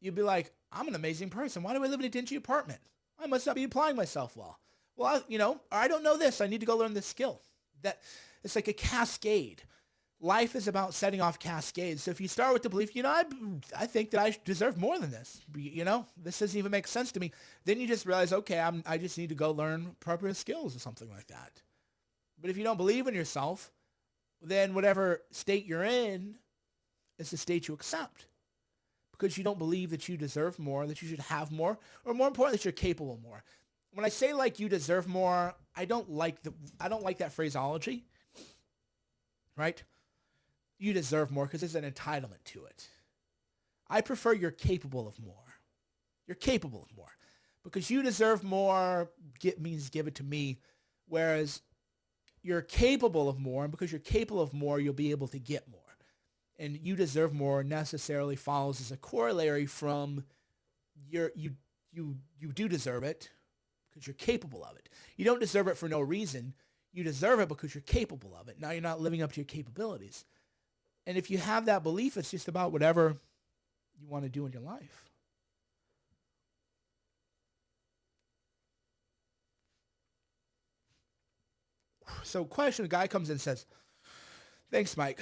you'd be like, I'm an amazing person. Why do I live in a dingy apartment? I must not be applying myself well. Well, I don't know this. I need to go learn this skill. That it's like a cascade. Life is about setting off cascades. So if you start with the belief, I think that I deserve more than this. This doesn't even make sense to me. Then you just realize, okay, I just need to go learn appropriate skills or something like that. But if you don't believe in yourself, then whatever state you're in is the state you accept. Because you don't believe that you deserve more, that you should have more, or more importantly, that you're capable of more. When I say like you deserve more, I don't like that phraseology, right? You deserve more because there's an entitlement to it. I prefer you're capable of more. You're capable of more. Because you deserve more means give it to me, whereas you're capable of more, and because you're capable of more, you'll be able to get more. And you deserve more necessarily follows as a corollary from you do deserve it because you're capable of it. You don't deserve it for no reason. You deserve it because you're capable of it. Now you're not living up to your capabilities. And if you have that belief, it's just about whatever you want to do in your life. So question, a guy comes in and says, thanks, Mike.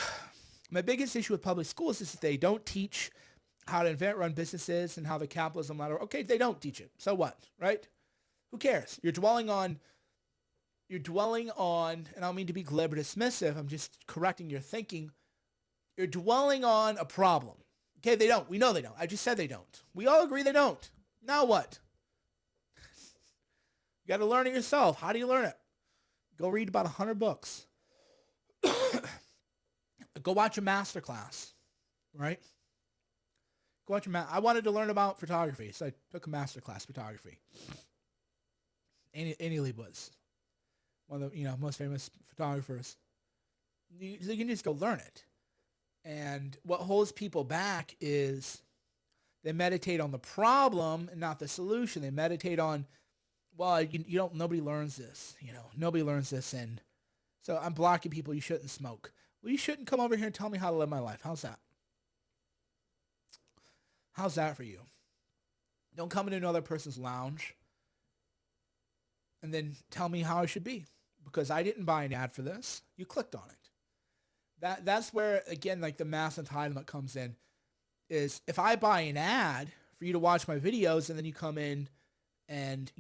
My biggest issue with public schools is that they don't teach how to invent, run businesses and how the capitalism ladder. Okay, they don't teach it. So what, right? Who cares? You're dwelling on, and I don't mean to be glib or dismissive, I'm just correcting your thinking. You're dwelling on a problem. Okay, they don't. We know they don't. I just said they don't. We all agree they don't. Now what? You got to learn it yourself. How do you learn it? Go read about 100 books. Go watch a master class, right? Go watch I wanted to learn about photography, so I took a master class photography. Annie Leibovitz, one of the most famous photographers. You can just go learn it. And what holds people back is they meditate on the problem and not the solution. They meditate on, well, nobody learns this. Nobody learns this, and so I'm blocking people. You shouldn't smoke. Well, you shouldn't come over here and tell me how to live my life. How's that? How's that for you? Don't come into another person's lounge and then tell me how I should be, because I didn't buy an ad for this. You clicked on it. That's where, again, like the mass entitlement comes in, is if I buy an ad for you to watch my videos and then you come in and,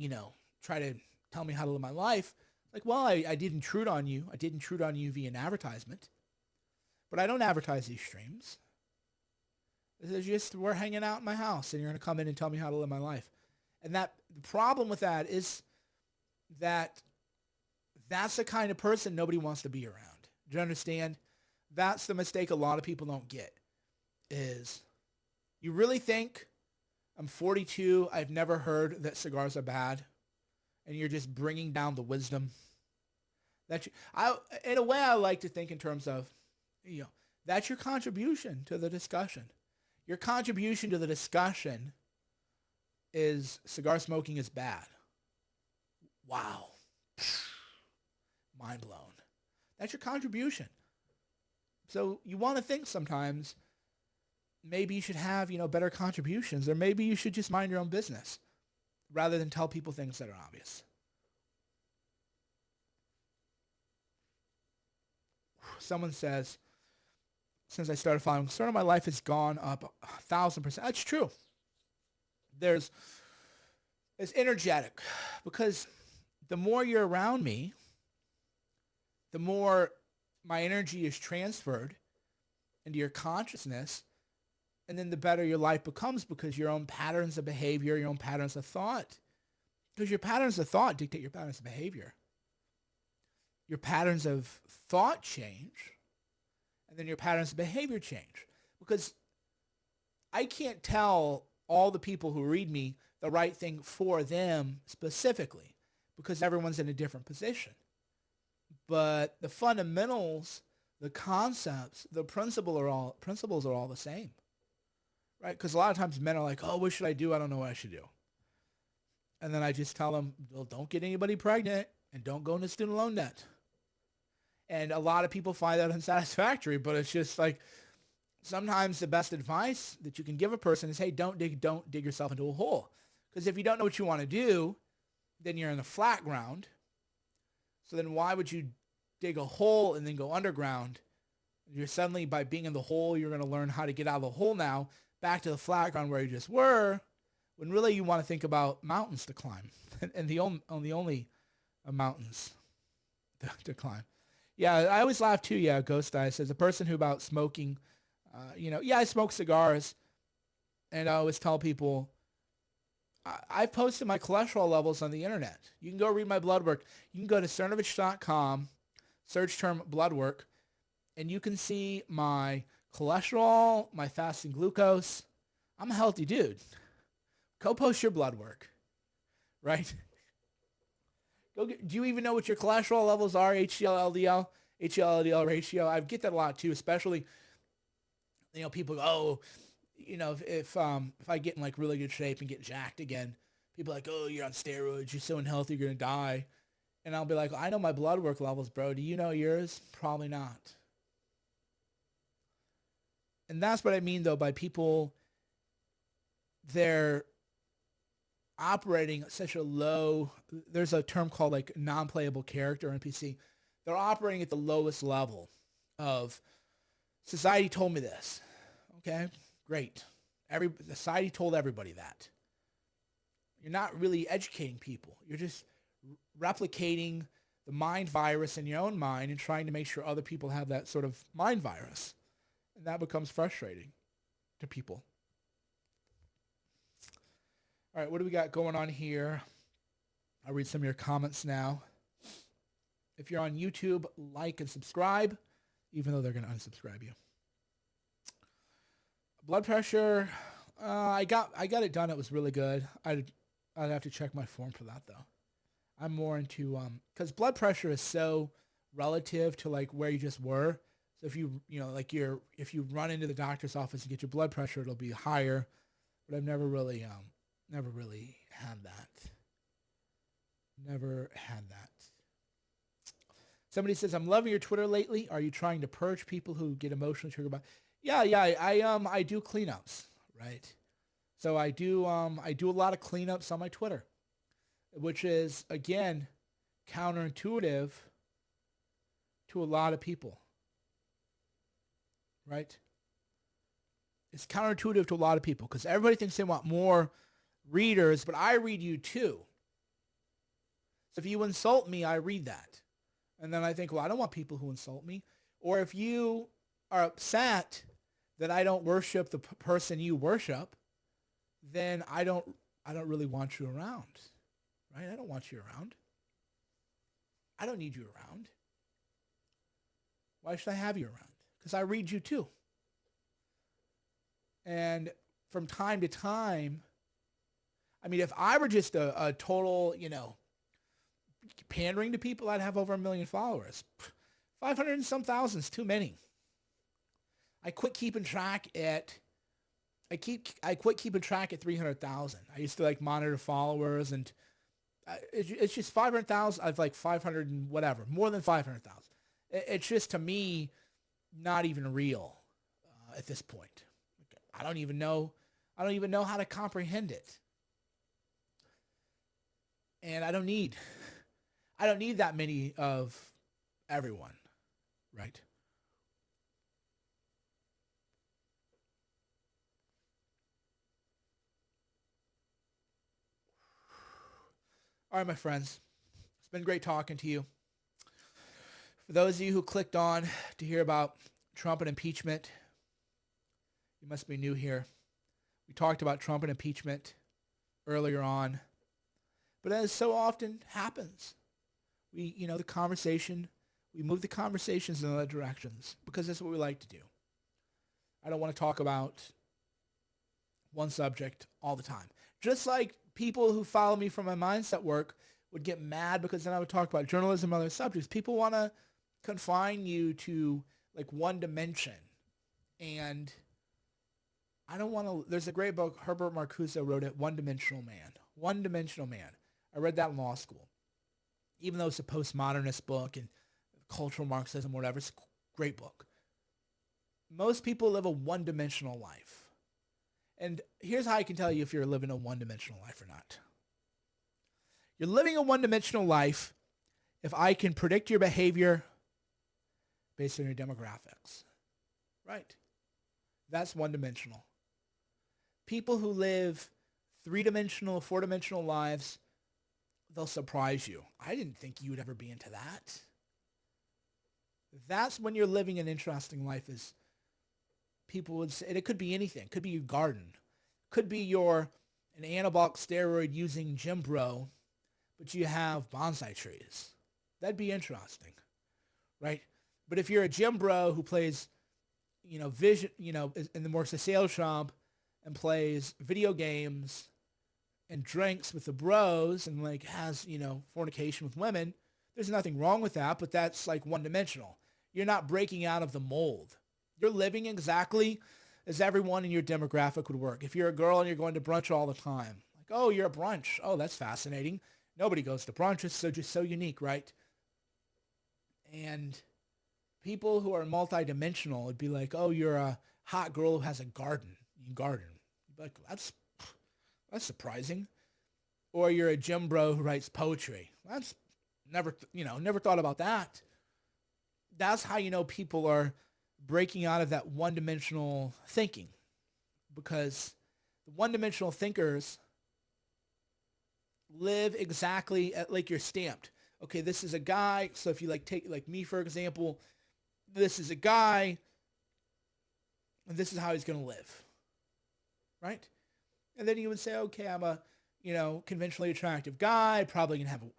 try to tell me how to live my life, like, well, I did intrude on you. I did intrude on you via an advertisement, but I don't advertise these streams. This is just, we're hanging out in my house and you're going to come in and tell me how to live my life. And the problem with that is that that's the kind of person nobody wants to be around. Do you understand? That's the mistake a lot of people don't get, is you really think I'm 42, I've never heard that cigars are bad, and you're just bringing down the wisdom. In a way, I like to think in terms of, that's your contribution to the discussion. Your contribution to the discussion is cigar smoking is bad. Wow. Mind blown. That's your contribution. So you want to think sometimes maybe you should have, better contributions, or maybe you should just mind your own business rather than tell people things that are obvious. Someone says, since I started following, sort of my life has gone up 1,000%. That's true. It's energetic, because the more you're around me, the more my energy is transferred into your consciousness, and then the better your life becomes, because your own patterns of behavior, your own patterns of thought, because your patterns of thought dictate your patterns of behavior. Your patterns of thought change, and then your patterns of behavior change. Because I can't tell all the people who read me the right thing for them specifically, because everyone's in a different position. But the fundamentals, the concepts, the principles are all the same, right? Because a lot of times men are like, oh, what should I do? I don't know what I should do. And then I just tell them, well, don't get anybody pregnant and don't go into student loan debt. And a lot of people find that unsatisfactory, but it's just like, sometimes the best advice that you can give a person is, hey, don't dig yourself into a hole. Because if you don't know what you want to do, then you're in the flat ground. So then why would you dig a hole and then go underground? You're suddenly, by being in the hole, you're going to learn how to get out of the hole now, back to the flat ground where you just were, when really you want to think about mountains to climb, and the only mountains to climb. Yeah, I always laugh too. Yeah, Ghost Eye says, a person who about smoking, I smoke cigars, and I always tell people, I've posted my cholesterol levels on the internet. You can go read my blood work. You can go to cernovich.com, search term blood work, and you can see my cholesterol, my fasting glucose. I'm a healthy dude. Go post your blood work, right? Do you even know what your cholesterol levels are? HDL, LDL ratio. I get that a lot too, especially, people go, oh, if I get in like really good shape and get jacked again, people are like, oh, you're on steroids, you're so unhealthy, you're going to die. And I'll be like, I know my blood work levels, bro. Do you know yours? Probably not. And that's what I mean, though, by people, they're operating at such a low, there's a term called like non-playable character, NPC. They're operating at the lowest level of, society told me this. Okay, great. Society told everybody that. You're not really educating people. You're just replicating the mind virus in your own mind and trying to make sure other people have that sort of mind virus. And that becomes frustrating. to people. All right, what do we got going on here? I'll read some of your comments now. If you're on YouTube, like and subscribe, even though they're going to unsubscribe you. Blood pressure, I got it done. It was really good. I'd have to check my form for that though. I'm more into because blood pressure is so relative to like where you just were. So if you if you run into the doctor's office and get your blood pressure, it'll be higher. But I've never really had that. Never had that. Somebody says, I'm loving your Twitter lately. Are you trying to purge people who get emotionally triggered by? Yeah, I do cleanups, right? So I do a lot of cleanups on my Twitter, which is again counterintuitive to a lot of people, right? It's counterintuitive to a lot of people because everybody thinks they want more readers, but I read you too. So if you insult me, I read that. And then I think, well, I don't want people who insult me. Or if you are upset that I don't worship the person you worship, then I don't really want you around, right? I don't want you around. I don't need you around. Why should I have you around? Because I read you too. And from time to time, I mean, if I were just a total, pandering to people, I'd have over 1 million followers. 500 and some thousand is too many. I quit keeping track at 300,000. I used to monitor followers, and it's just 500,000. I've 500 and whatever, more than 500,000. It's just, to me, not even real at this point. I don't even know how to comprehend it. And I don't need that many of everyone, right? All right, my friends. It's been great talking to you. For those of you who clicked on to hear about Trump and impeachment, you must be new here. We talked about Trump and impeachment earlier on. But as so often happens, we move the conversations in other directions because that's what we like to do. I don't want to talk about one subject all the time. Just like people who follow me from my mindset work would get mad because then I would talk about journalism and other subjects. People want to confine you to one dimension. And I don't want to. There's a great book, Herbert Marcuse wrote it, One-Dimensional Man. One-Dimensional Man. I read that in law school. Even though it's a postmodernist book and cultural Marxism, whatever, it's a great book. Most people live a one-dimensional life. And here's how I can tell you if you're living a one-dimensional life or not. You're living a one-dimensional life if I can predict your behavior based on your demographics. Right. That's one-dimensional. People who live three-dimensional, four-dimensional lives, they'll surprise you. I didn't think you would ever be into that. That's when you're living an interesting life. Is people would say, and it could be anything. It could be your garden. It could be an anabolic steroid using gym bro, but you have bonsai trees. That'd be interesting, right? But if you're a gym bro who plays, vision, in the works of sales shop and plays video games and drinks with the bros and has, fornication with women, there's nothing wrong with that, but that's one-dimensional. You're not breaking out of the mold. You're living exactly as everyone in your demographic would work. If you're a girl and you're going to brunch all the time, oh, you're a brunch. Oh, that's fascinating. Nobody goes to brunch. It's just so unique, right? And people who are multidimensional would be like, oh, you're a hot girl who has a garden. You garden. You'd be like, that's surprising. Or you're a gym bro who writes poetry. That's never thought about that. That's how people are breaking out of that one-dimensional thinking, because the one-dimensional thinkers live exactly at you're stamped. Okay, this is a guy. So if you take me for example, this is a guy, and this is how he's going to live. right? And then you would say, okay, I'm a, conventionally attractive guy, probably gonna have a,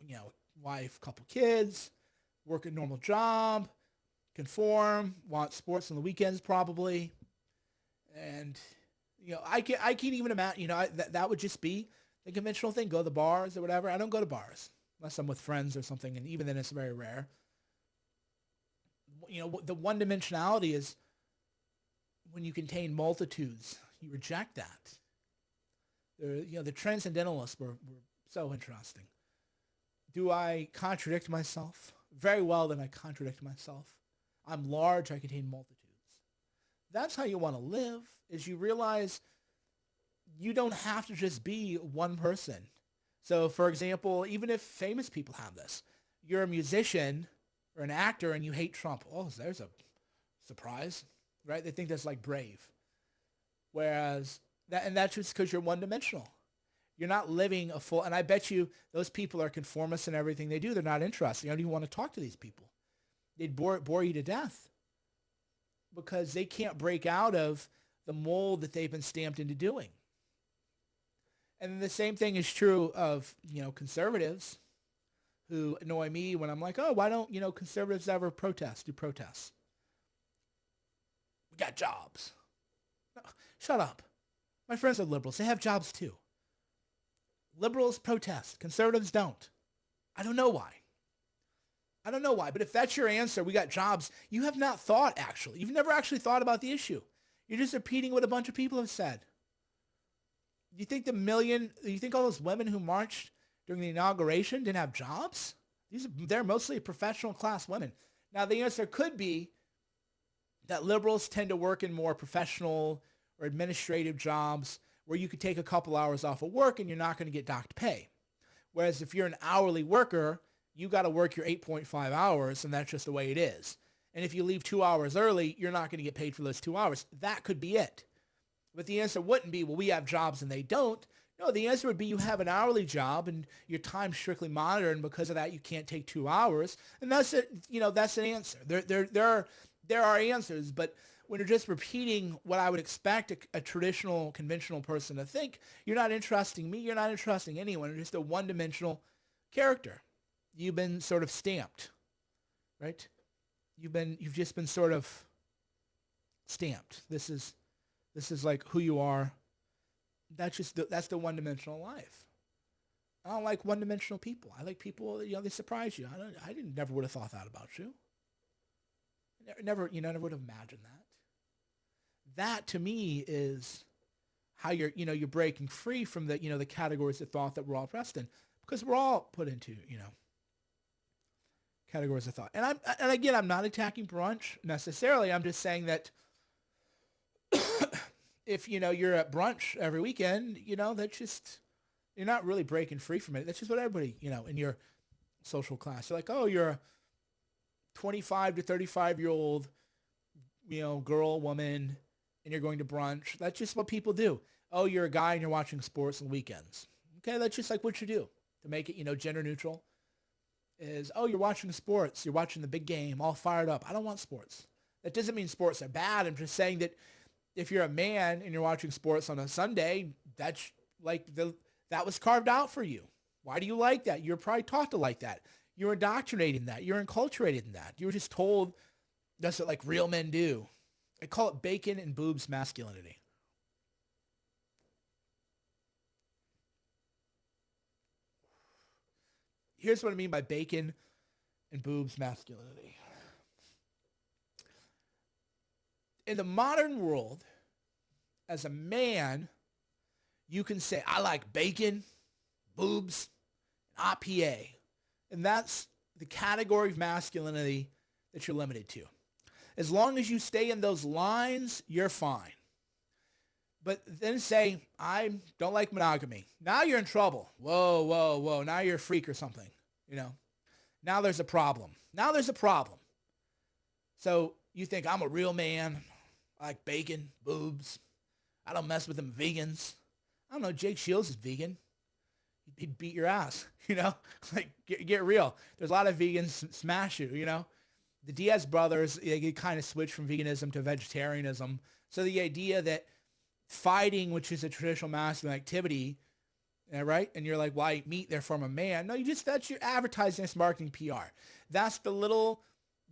wife, couple kids, work a normal job, conform, want sports on the weekends probably, and I can't even imagine, that would just be the conventional thing. Go to the bars or whatever. I don't go to bars unless I'm with friends or something, and even then it's very rare. The one dimensionality is when you contain multitudes, you reject that. The transcendentalists were so interesting. Do I contradict myself? Very well, then I contradict myself. I'm large, I contain multitudes. That's how you want to live, is you realize you don't have to just be one person. So, for example, even if famous people have this, you're a musician or an actor and you hate Trump. Oh, there's a surprise, right? They think that's like brave. Whereas, that's just because you're one-dimensional. You're not living a full, and I bet you those people are conformists in everything they do. They're not interested. You don't even want to talk to these people. They'd bore you to death because they can't break out of the mold that they've been stamped into doing. And then the same thing is true of, conservatives who annoy me when I'm like, oh, why don't, conservatives ever do protests? We got jobs. No, shut up. My friends are liberals. They have jobs too. Liberals protest. Conservatives don't. I don't know why. But if that's your answer, we got jobs, you have not thought, actually. You've never actually thought about the issue. You're just repeating what a bunch of people have said. You think all those women who marched during the inauguration didn't have jobs? They're mostly professional class women. Now, the answer could be that liberals tend to work in more professional or administrative jobs where you could take a couple hours off of work and you're not going to get docked pay. Whereas if you're an hourly worker, you got to work your 8.5 hours, and that's just the way it is. And if you leave 2 hours early, you're not going to get paid for those 2 hours. That could be it. But the answer wouldn't be, well, we have jobs and they don't. No, the answer would be you have an hourly job and your time's strictly monitored, and because of that, you can't take 2 hours. And that's it. That's an answer. There are answers, but when you're just repeating what I would expect a traditional, conventional person to think, you're not interesting me, you're not interesting anyone. You're just a one-dimensional character. You've been sort of stamped, right? You've just been sort of stamped. This is like who you are. That's the one-dimensional life. I don't like one-dimensional people. I like people, they surprise you. Never would have thought that about you. Never would have imagined that. That to me is how you're breaking free from the categories of thought that we're all pressed in, because we're all put into, categories of thought. And again, I'm not attacking brunch necessarily. I'm just saying that if, you're at brunch every weekend, that's just, you're not really breaking free from it. That's just what everybody, in your social class. They're like, oh, you're a 25 to 35-year-old, girl, woman, and you're going to brunch. That's just what people do. Oh, you're a guy and you're watching sports on weekends. Okay, that's just like what you do to make it, gender neutral. Is, oh, you're watching sports. You're watching the big game, all fired up. I don't want sports. That doesn't mean sports are bad. I'm just saying that if you're a man and you're watching sports on a Sunday, that's like that was carved out for you. Why do you like that? You're probably taught to like that. You're indoctrinated in that. You're enculturated in that. You were just told that's what like real men do. I call it bacon and boobs masculinity. Here's what I mean by bacon and boobs masculinity. In the modern world, as a man, you can say, I like bacon, boobs, and IPA. And that's the category of masculinity that you're limited to. As long as you stay in those lines, you're fine. But then say, I don't like monogamy. Now you're in trouble. Whoa, whoa, whoa. Now you're a freak or something, Now there's a problem. So you think I'm a real man. I like bacon, boobs. I don't mess with them vegans. I don't know, Jake Shields is vegan. He'd beat your ass, Like, get real. There's a lot of vegans smash you, The Diaz brothers, they kind of switched from veganism to vegetarianism. So the idea that fighting, which is a traditional masculine activity, right? And you're like, well, I eat meat, therefore I'm a man. No, that's your advertising, it's marketing, PR. That's the little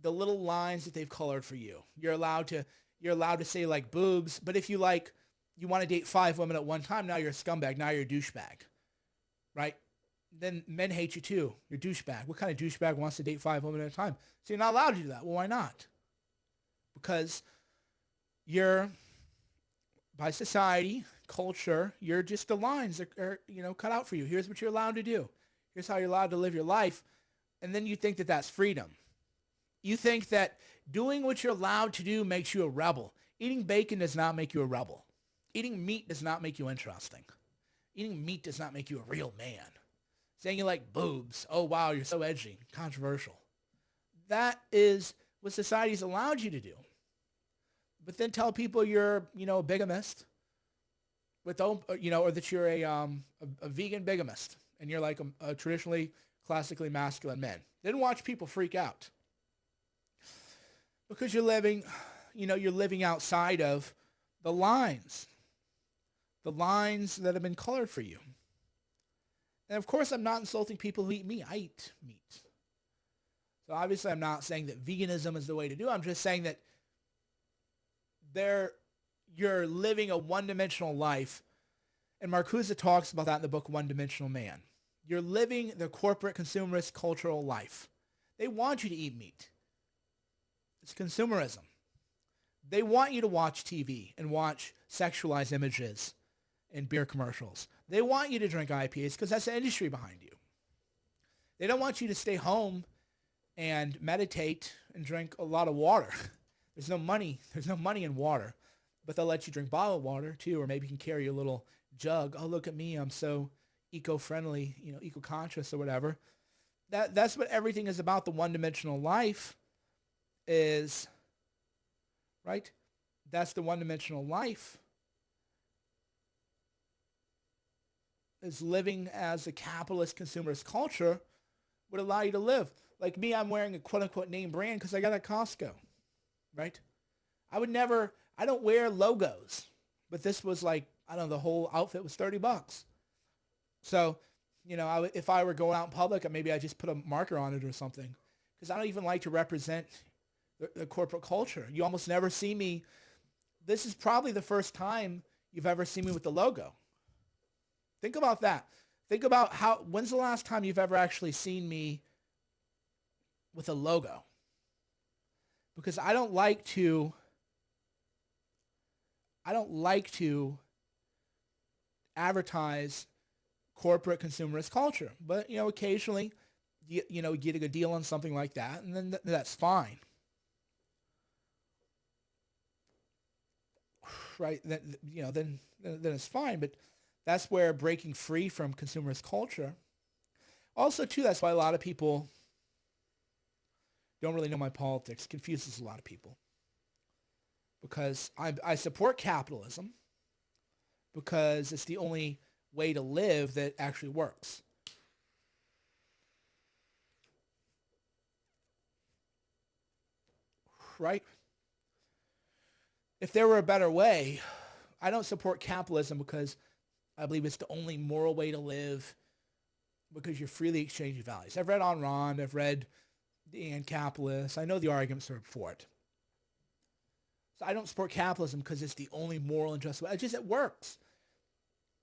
lines that they've colored for you. You're allowed to say like boobs, but if you want to date 5 women at one time, now you're a scumbag. Now you're a douchebag, right? Then men hate you too. You're a douchebag. What kind of douchebag wants to date 5 women at a time? So you're not allowed to do that. Well, why not? Because you're, by society, culture, you're just the lines that are, cut out for you. Here's what you're allowed to do. Here's how you're allowed to live your life. And then you think that that's freedom. You think that doing what you're allowed to do makes you a rebel. Eating bacon does not make you a rebel. Eating meat does not make you interesting. Eating meat does not make you a real man. Saying you like boobs, oh wow, you're so edgy, controversial. That is what society's allowed you to do. But then tell people you're, a bigamist, or that you're a vegan bigamist, and you're like a traditionally, classically masculine man. Then watch people freak out. Because you're living outside of the lines that have been colored for you. And of course, I'm not insulting people who eat meat. I eat meat. So obviously, I'm not saying that veganism is the way to do it. I'm just saying that you're living a one-dimensional life. And Marcuse talks about that in the book One-Dimensional Man. You're living the corporate consumerist cultural life. They want you to eat meat. It's consumerism. They want you to watch TV and watch sexualized images and beer commercials. They want you to drink IPAs because that's the industry behind you. They don't want you to stay home and meditate and drink a lot of water. There's no money in water, but they'll let you drink bottled water too, or maybe you can carry a little jug. Oh, look at me, I'm so eco-friendly, eco-conscious or whatever. That's what everything is about. The one-dimensional life is, right? That's the one-dimensional life. Is living as a capitalist consumerist culture would allow you to live. Like me, I'm wearing a quote-unquote name brand because I got it at Costco, right? I don't wear logos, but this was like, I don't know, the whole outfit was $30. So, if I were going out in public, maybe I just put a marker on it or something, because I don't even like to represent the corporate culture. You almost never see me. This is probably the first time you've ever seen me with the logo. Think about that. Think about when's the last time you've ever actually seen me with a logo? Because I don't like to advertise corporate consumerist culture. But, occasionally, you get a good deal on something like that, and then that's fine. Right? Then it's fine, but that's where breaking free from consumerist culture. Also, too, that's why a lot of people don't really know my politics. Confuses a lot of people. Because I support capitalism because it's the only way to live that actually works. Right? If there were a better way, I don't support capitalism because I believe it's the only moral way to live, because you're freely exchanging values. I've read Ayn Rand. I've read The Anti-Capitalist. I know the arguments are for it. So I don't support capitalism because it's the only moral and just way. It works.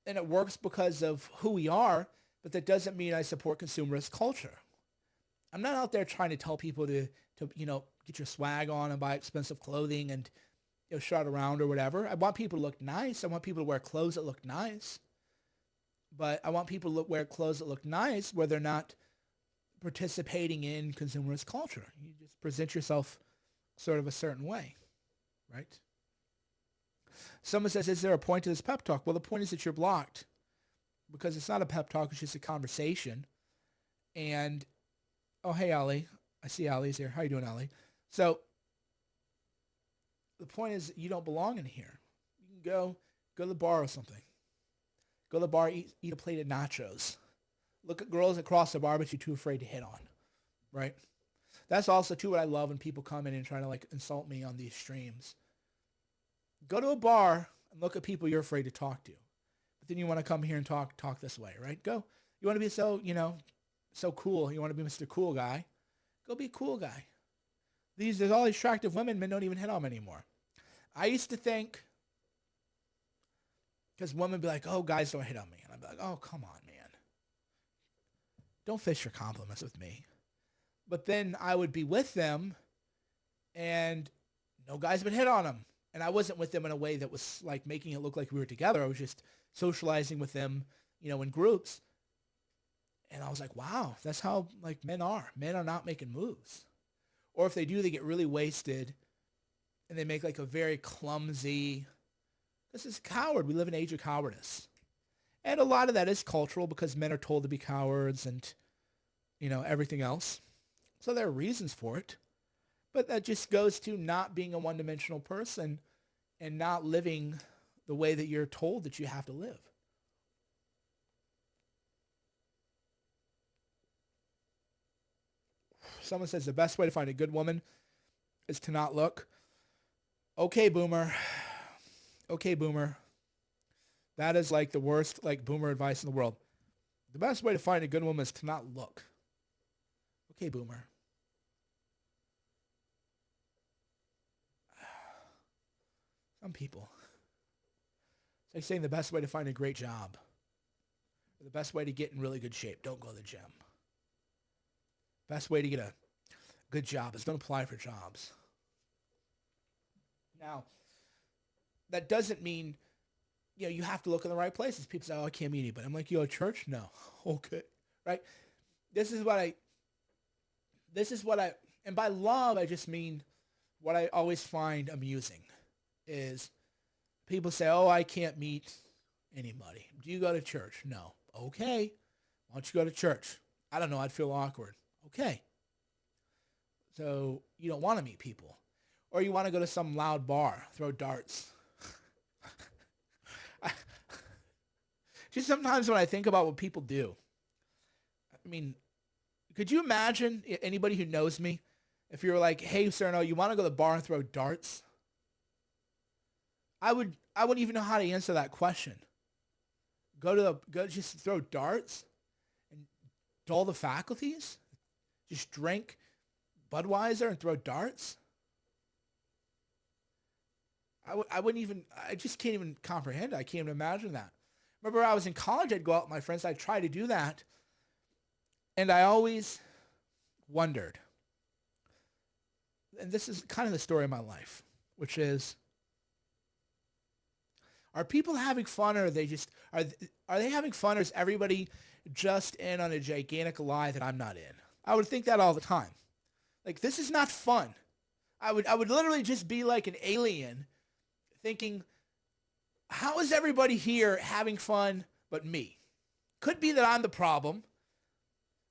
And it works because of who we are, but that doesn't mean I support consumerist culture. I'm not out there trying to tell people to get your swag on and buy expensive clothing and shot around or whatever. I want people to look nice. I want people to wear clothes that look nice. But I want people to wear clothes that look nice where they're not participating in consumerist culture. You just present yourself sort of a certain way, right? Someone says, is there a point to this pep talk? Well, the point is that you're blocked, because it's not a pep talk. It's just a conversation. And, oh, hey, Ali. I see Ali's here. How you doing, Ali? So the point is you don't belong in here. You can go to the bar or something. Go to the bar, eat a plate of nachos. Look at girls across the bar, but you're too afraid to hit on, right? That's also, too, what I love when people come in and try to, insult me on these streams. Go to a bar and look at people you're afraid to talk to. But then you want to come here and talk this way, right? Go. You want to be so, so cool. You want to be Mr. Cool Guy. Go be a cool guy. There's all these attractive women, men don't even hit on them anymore. I used to think, because women be like, oh, guys don't hit on me. And I'd be like, oh, come on, man. Don't fish for compliments with me. But then I would be with them, and no guys would hit on them. And I wasn't with them in a way that was like making it look like we were together. I was just socializing with them, in groups. And I was like, wow, that's how like men are. Men are not making moves. Or if they do, they get really wasted and they make like a very clumsy, this is coward. We live in an age of cowardice. And a lot of that is cultural because men are told to be cowards and, everything else. So there are reasons for it. But that just goes to not being a one-dimensional person and not living the way that you're told that you have to live. Someone says the best way to find a good woman is to not look. Okay, boomer. Okay, boomer. That is like the worst like boomer advice in the world. The best way to find a good woman is to not look. Okay, boomer. Some people. It's like saying the best way to find a great job. Or the best way to get in really good shape. Don't go to the gym. Best way to get a good job is don't apply for jobs. Now, that doesn't mean, you have to look in the right places. People say, oh, I can't meet anybody. I'm like, you go to church? No. Okay. Right? This is what I, and by love, I just mean what I always find amusing is people say, oh, I can't meet anybody. Do you go to church? No. Okay. Why don't you go to church? I don't know. I'd feel awkward. Okay. So you don't want to meet people. Or you want to go to some loud bar, throw darts. Just sometimes when I think about what people do, I mean, could you imagine anybody who knows me, if you were like, hey, Cerno, you want to go to the bar and throw darts? I wouldn't even know how to answer that question. Go just throw darts and dull the faculties? Just drink Budweiser and throw darts? I just can't even comprehend it. I can't even imagine that. Remember I was in college, I'd go out with my friends, I'd try to do that. And I always wondered, and this is kind of the story of my life, which is, are people having fun, or are they just, are they having fun, or is everybody just in on a gigantic lie that I'm not in? I would think that all the time. Like, this is not fun. I would literally just be like an alien thinking, how is everybody here having fun but me? Could be that I'm the problem,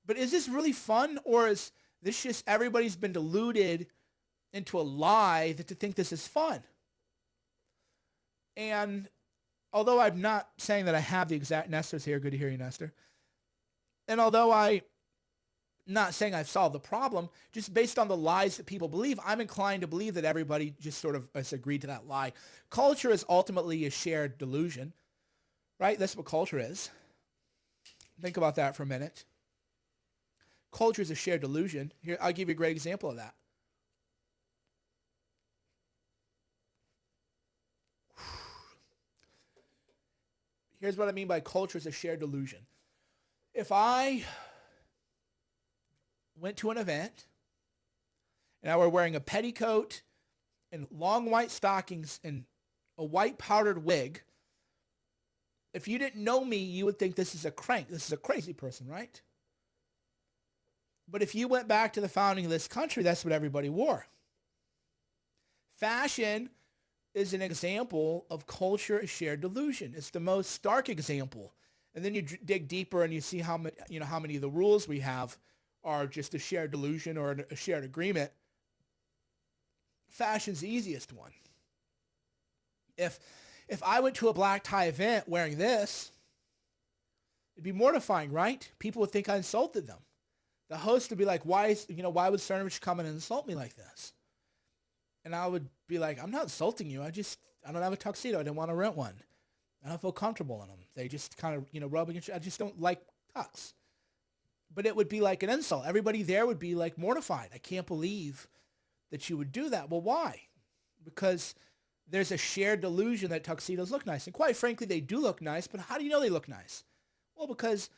but is this really fun, or is this just everybody's been deluded into a lie that to think this is fun? And although I'm not saying that I have the exact, Nestor's here, good to hear you, Nestor. And although I'm not saying I've solved the problem, just based on the lies that people believe, I'm inclined to believe that everybody just sort of has agreed to that lie. Culture is ultimately a shared delusion, right? That's what culture is. Think about that for a minute. Culture is a shared delusion. Here, I'll give you a great example of that. Here's what I mean by culture is a shared delusion. If I went to an event and I were wearing a petticoat and long white stockings and a white powdered wig, if you didn't know me, you would think this is a crank. This is a crazy person, right? But if you went back to the founding of this country, that's what everybody wore. Fashion is an example of culture as shared delusion. It's the most stark example. And then you dig deeper and you see how many of the rules we have are just a shared delusion or a shared agreement. Fashion's the easiest one. If I went to a black tie event wearing this, it'd be mortifying, right? People would think I insulted them. The host would be like, why would Cernovich come in and insult me like this? And I would be like, I'm not insulting you. I don't have a tuxedo. I didn't want to rent one. I don't feel comfortable in them. They just kind of, rub against you. I just don't like tux. But it would be like an insult. Everybody there would be like mortified. I can't believe that you would do that. Well, why? Because there's a shared delusion that tuxedos look nice. And quite frankly, they do look nice, but how do you know they look nice? Well, because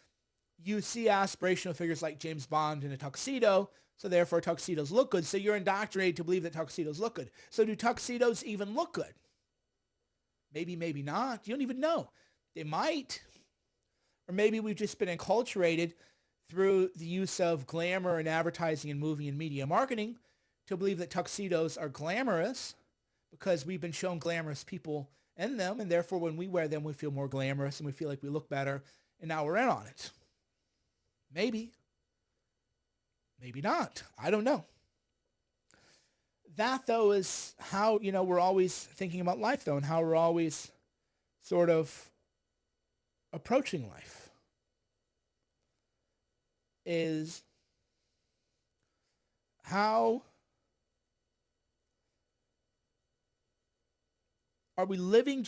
you see aspirational figures like James Bond in a tuxedo, so therefore tuxedos look good. So you're indoctrinated to believe that tuxedos look good. So do tuxedos even look good? Maybe, maybe not. You don't even know. They might. Or maybe we've just been enculturated through the use of glamour in advertising and movie and media marketing to believe that tuxedos are glamorous because we've been shown glamorous people in them, and therefore when we wear them, we feel more glamorous and we feel like we look better, and now we're in on it. Maybe. Maybe not. I don't know. That, though, is how, we're always thinking about life, though, and how we're always sort of approaching life. Is how are we living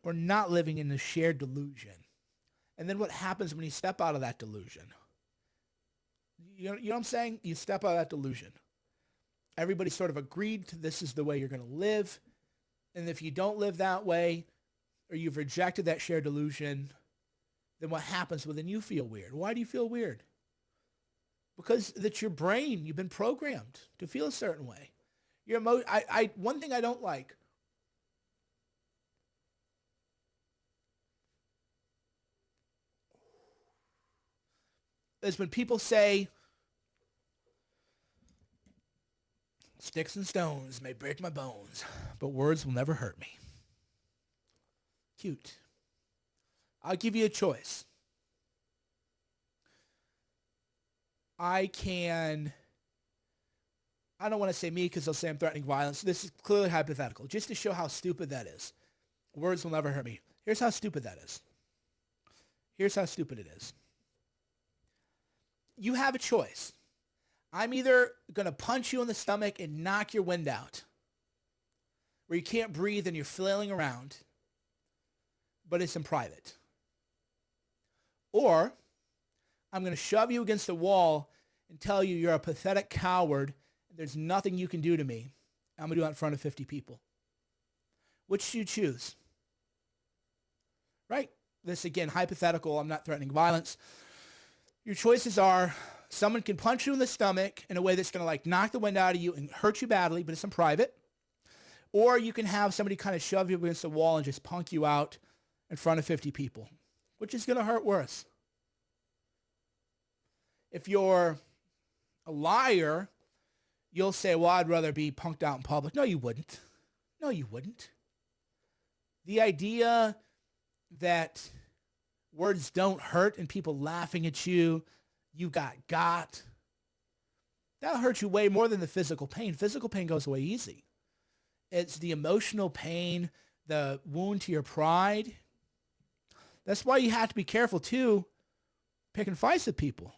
or not living in the shared delusion? And then what happens when you step out of that delusion? You know what I'm saying? You step out of that delusion. Everybody sort of agreed to this is the way you're going to live. And if you don't live that way, or you've rejected that shared delusion, then what happens? Well, then you feel weird. Why do you feel weird? Because that's your brain. You've been programmed to feel a certain way. One thing I don't like is when people say, sticks and stones may break my bones, but words will never hurt me. Cute. I'll give you a choice. I don't want to say me because they'll say I'm threatening violence. This is clearly hypothetical, just to show how stupid that is. Words will never hurt me. Here's how stupid that is. Here's how stupid it is. You have a choice. I'm either going to punch you in the stomach and knock your wind out, where you can't breathe and you're flailing around, but it's in private. Or I'm going to shove you against the wall and tell you you're a pathetic coward and there's nothing you can do to me. I'm going to do it in front of 50 people. Which do you choose? Right? This, again, hypothetical. I'm not threatening violence. Your choices are someone can punch you in the stomach in a way that's going to knock the wind out of you and hurt you badly, but it's in private. Or you can have somebody kind of shove you against the wall and just punk you out in front of 50 people. Which is going to hurt worse? If you're a liar, you'll say, well, I'd rather be punked out in public. No, you wouldn't. No, you wouldn't. The idea that words don't hurt and people laughing at you, you got, that'll hurt you way more than the physical pain. Physical pain goes away easy. It's the emotional pain, the wound to your pride. That's why you have to be careful, too, picking fights with people.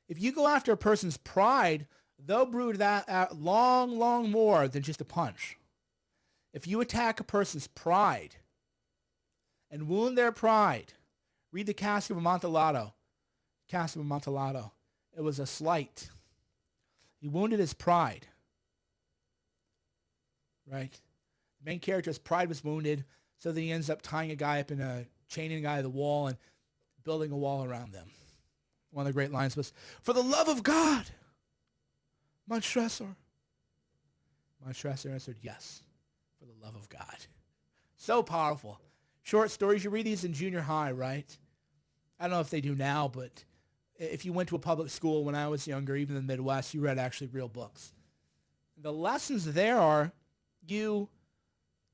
If you go after a person's pride, they'll brew that out long, long more than just a punch. If you attack a person's pride and wound their pride, read the Cascade of Amontillado. Cascade of Amontillado. It was a slight. He wounded his pride. Right? The main character's pride was wounded, so that he ends up tying a guy up chaining a guy to the wall and building a wall around them. One of the great lines was, "For the love of God, mon stressor." My stressor answered, "Yes, for the love of God." So powerful. Short stories, you read these in junior high, right? I don't know if they do now, but if you went to a public school when I was younger, even in the Midwest, you read actually real books. The lessons there are, you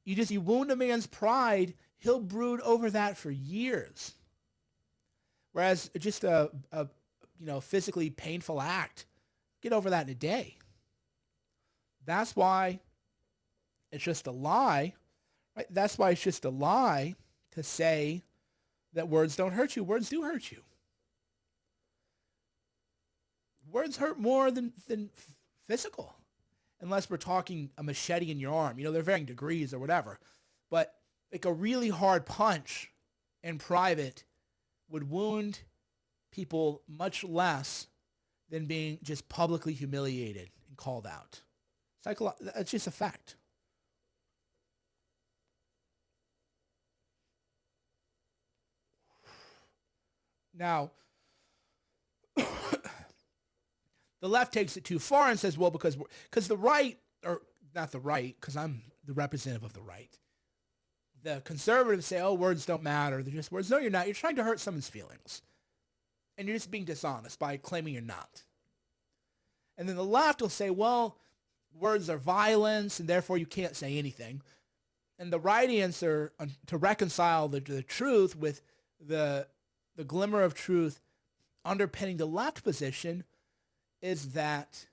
wound a man's pride, he'll brood over that for years. Whereas just a physically painful act, get over that in a day. That's why it's just a lie. Right? That's why it's just a lie to say that words don't hurt you. Words do hurt you. words hurt more than physical, unless we're talking a machete in your arm. They're varying degrees or whatever. But like a really hard punch in private would wound people much less than being just publicly humiliated and called out. It's just a fact. Now, the left takes it too far and says, well, because the right, or not the right, because I'm the representative of the right. The conservatives say, oh, words don't matter. They're just words. No, you're not. You're trying to hurt someone's feelings. And you're just being dishonest by claiming you're not. And then the left will say, well, words are violence, and therefore you can't say anything. And the right answer to reconcile the truth with the glimmer of truth underpinning the left position is that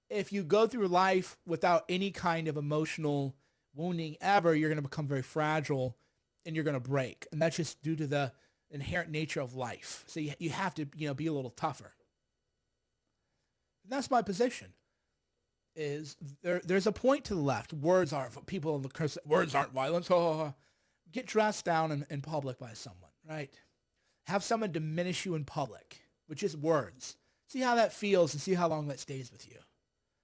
if you go through life without any kind of emotional wounding ever, you're going to become very fragile and you're going to break. And that's just due to the inherent nature of life. So you have to, be a little tougher. And that's my position. Is there's a point to the left. Words aren't, people in the curse, words aren't violence. Oh, get dressed down in public by someone, right? Have someone diminish you in public with just words. See how that feels and see how long that stays with you.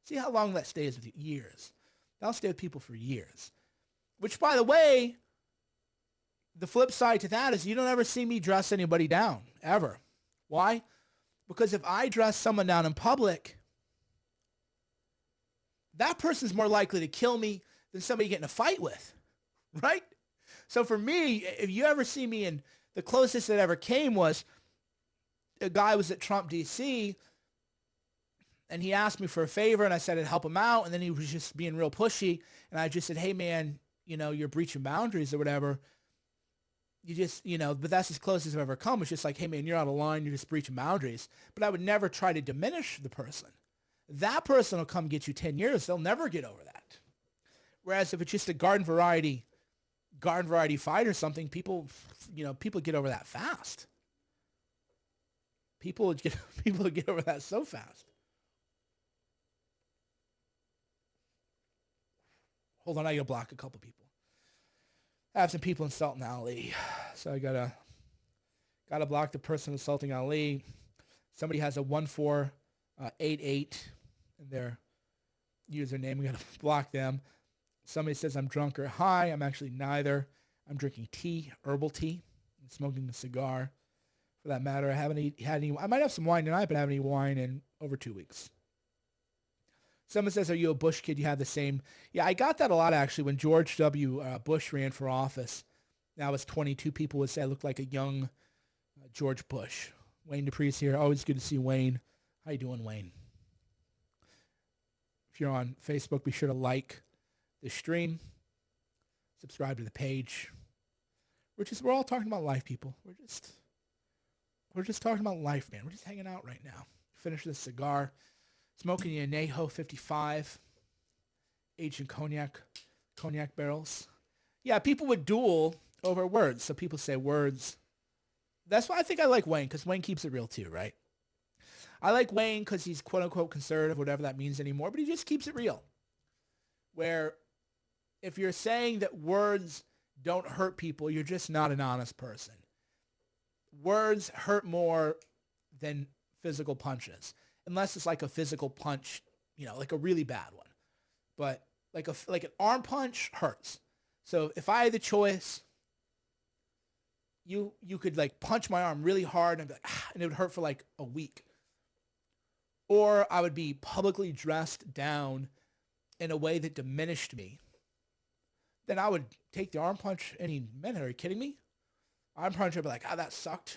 See how long that stays with you. Years. That'll stay with people for years. Which, by the way, the flip side to that is you don't ever see me dress anybody down, ever. Why? Because if I dress someone down in public, that person's more likely to kill me than somebody getting a fight with, right? So for me, if you ever see me, and the closest that ever came was a guy was at Trump, D.C., and he asked me for a favor, and I said I'd help him out, and then he was just being real pushy, and I just said, hey, man, you're breaching boundaries or whatever. You just, but that's as close as I've ever come. It's just like, hey, man, you're out of line. You're just breaching boundaries. But I would never try to diminish the person. That person will come get you 10 years. They'll never get over that. Whereas if it's just a garden variety fight or something, people get over that fast. People get over that so fast. Hold on, I gotta block a couple people. I have some people insulting Ali, so I gotta block the person insulting Ali. Somebody has a 1488 in their username. We gotta block them. Somebody says I'm drunk or high. I'm actually neither. I'm drinking tea, herbal tea, and smoking a cigar. For that matter, I haven't had any. I might have some wine tonight, but I haven't had any wine in over 2 weeks. Someone says, are you a Bush kid? You have the same. Yeah, I got that a lot, actually, when George W. Bush ran for office. Now I was 22. People would say I look like a young George Bush. Wayne Dupree's here. Always good to see Wayne. How you doing, Wayne? If you're on Facebook, be sure to like the stream. Subscribe to the page. We're all talking about life, people. We're just talking about life, man. We're just hanging out right now. Finish this cigar. Smoking a Añejo 55, aged in cognac barrels. Yeah, people would duel over words. So people say words. That's why I think I like Wayne, because Wayne keeps it real too, right? I like Wayne because he's quote-unquote conservative, whatever that means anymore, but he just keeps it real. Where if you're saying that words don't hurt people, you're just not an honest person. Words hurt more than physical punches. Unless it's like a physical punch, like a really bad one. But like an arm punch hurts. So if I had the choice, you could like punch my arm really hard and be like, and it would hurt for like a week. Or I would be publicly dressed down in a way that diminished me. Then I would take the arm punch any minute. Are you kidding me? Arm punch, I'd be like, that sucked.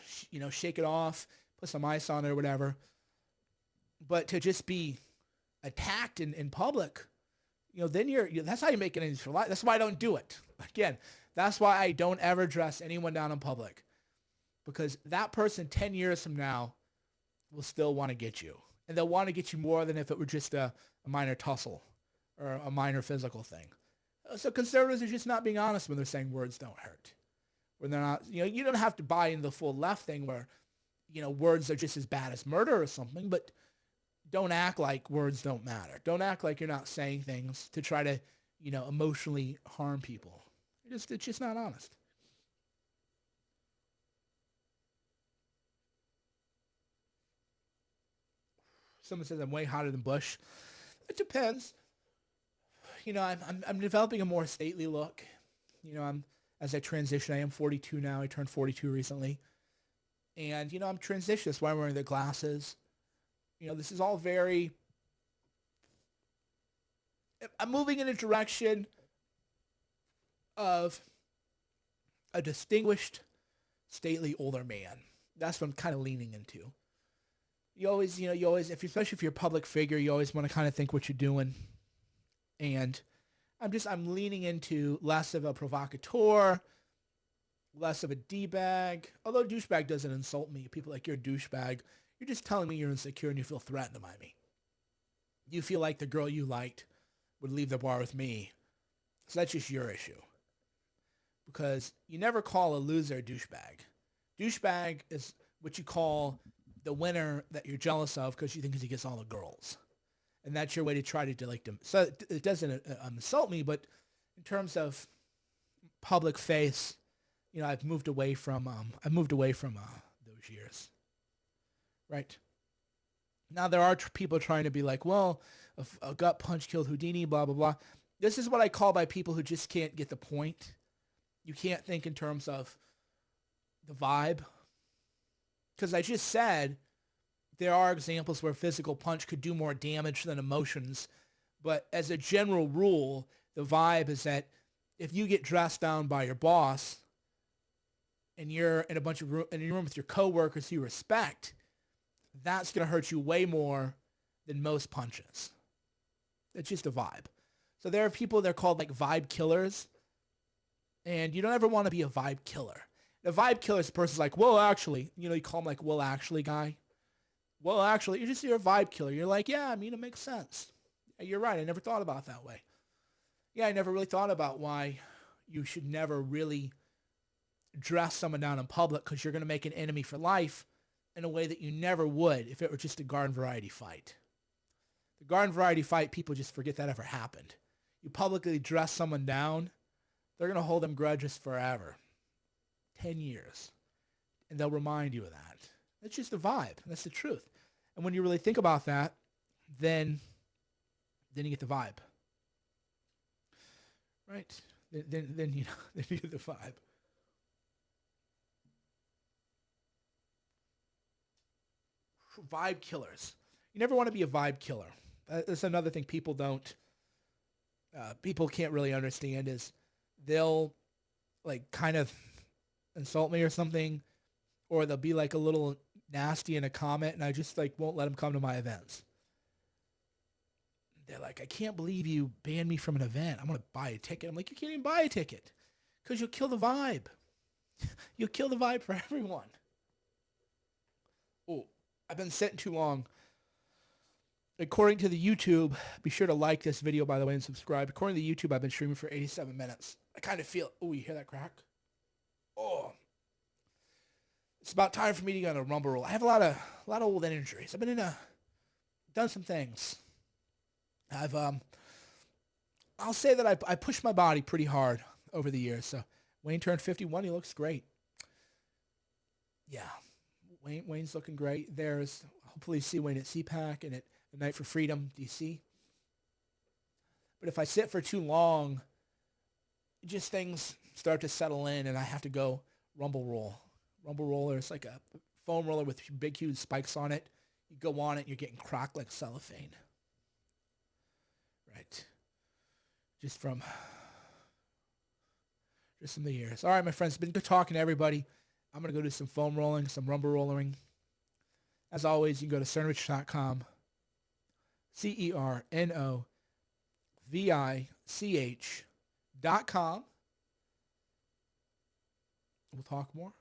Shake it off, put some ice on it or whatever. But to just be attacked in public, then that's how you make enemies for life. That's why I don't do it. Again, that's why I don't ever dress anyone down in public. Because that person 10 years from now will still want to get you. And they'll want to get you more than if it were just a minor tussle or a minor physical thing. So conservatives are just not being honest when they're saying words don't hurt. When they're not, you don't have to buy into the full left thing where, words are just as bad as murder or something, but don't act like words don't matter. Don't act like you're not saying things to try to, emotionally harm people. It's just not honest. Someone says I'm way hotter than Bush. It depends. I'm developing a more stately look. As I transition, I am 42 now. I turned 42 recently. And, I'm transitioning. That's why I'm wearing the glasses. This is all very... I'm moving in a direction of a distinguished, stately older man. That's what I'm kind of leaning into. You always, especially if you're a public figure, you always want to kind of think what you're doing. And I'm leaning into less of a provocateur, less of a D-bag. Although douchebag doesn't insult me. People are like, you're a douchebag. You're just telling me you're insecure and you feel threatened by me. You feel like the girl you liked would leave the bar with me. So that's just your issue. Because you never call a loser a douchebag. Douchebag is what you call the winner that you're jealous of because you think he gets all the girls. And that's your way to try to delete him. So it doesn't insult me, but in terms of public face, I've moved away from those years. Right. Now there are people trying to be like, well, a gut punch killed Houdini, blah, blah, blah. This is what I call by people who just can't get the point. You can't think in terms of the vibe. Because I just said there are examples where physical punch could do more damage than emotions. But as a general rule, the vibe is that if you get dressed down by your boss and you're in in a room with your coworkers who you respect, that's going to hurt you way more than most punches. It's just a vibe. So there are people, they're called like vibe killers. And you don't ever want to be a vibe killer. The vibe killer is a person's like, well, actually, you call him like, well, actually guy. Well, actually, you're a vibe killer. You're like, yeah, it makes sense. You're right. I never thought about it that way. Yeah, I never really thought about why you should never really dress someone down in public because you're going to make an enemy for life in a way that you never would if it were just a garden variety fight. The garden variety fight, people just forget that ever happened. You publicly dress someone down, they're going to hold them grudges forever. 10 years. And they'll remind you of that. That's just a vibe. That's the truth. And when you really think about that, then you get the vibe. Right? Then you get the vibe. Vibe killers. You never want to be a vibe killer. That's another thing people can't really understand is they'll like kind of insult me or something, or they'll be like a little nasty in a comment and I just like won't let them come to my events. They're like, I can't believe you banned me from an event. I'm going to buy a ticket. I'm like, you can't even buy a ticket because you'll kill the vibe. You'll kill the vibe for everyone. Oh, I've been sitting too long. According to the YouTube, be sure to like this video, by the way, and subscribe. According to the YouTube, I've been streaming for 87 minutes. I kind of feel, oh, you hear that crack? Oh. It's about time for me to go on a rumble roll. I have a lot of old injuries. I've been done some things. I'll say that I pushed my body pretty hard over the years. So Wayne turned 51. He looks great. Yeah. Wayne's looking great. There's hopefully see Wayne at CPAC and at the Night for Freedom, DC. But if I sit for too long, just things start to settle in and I have to go rumble roll. Rumble roller is like a foam roller with big, huge spikes on it. You go on it and you're getting cracked like cellophane. Right. Just from the years. All right, my friends, it's been good talking to everybody. I'm going to go do some foam rolling, some rumble rollering. As always, you can go to cernovich.com. CERNOVICH.com. We'll talk more.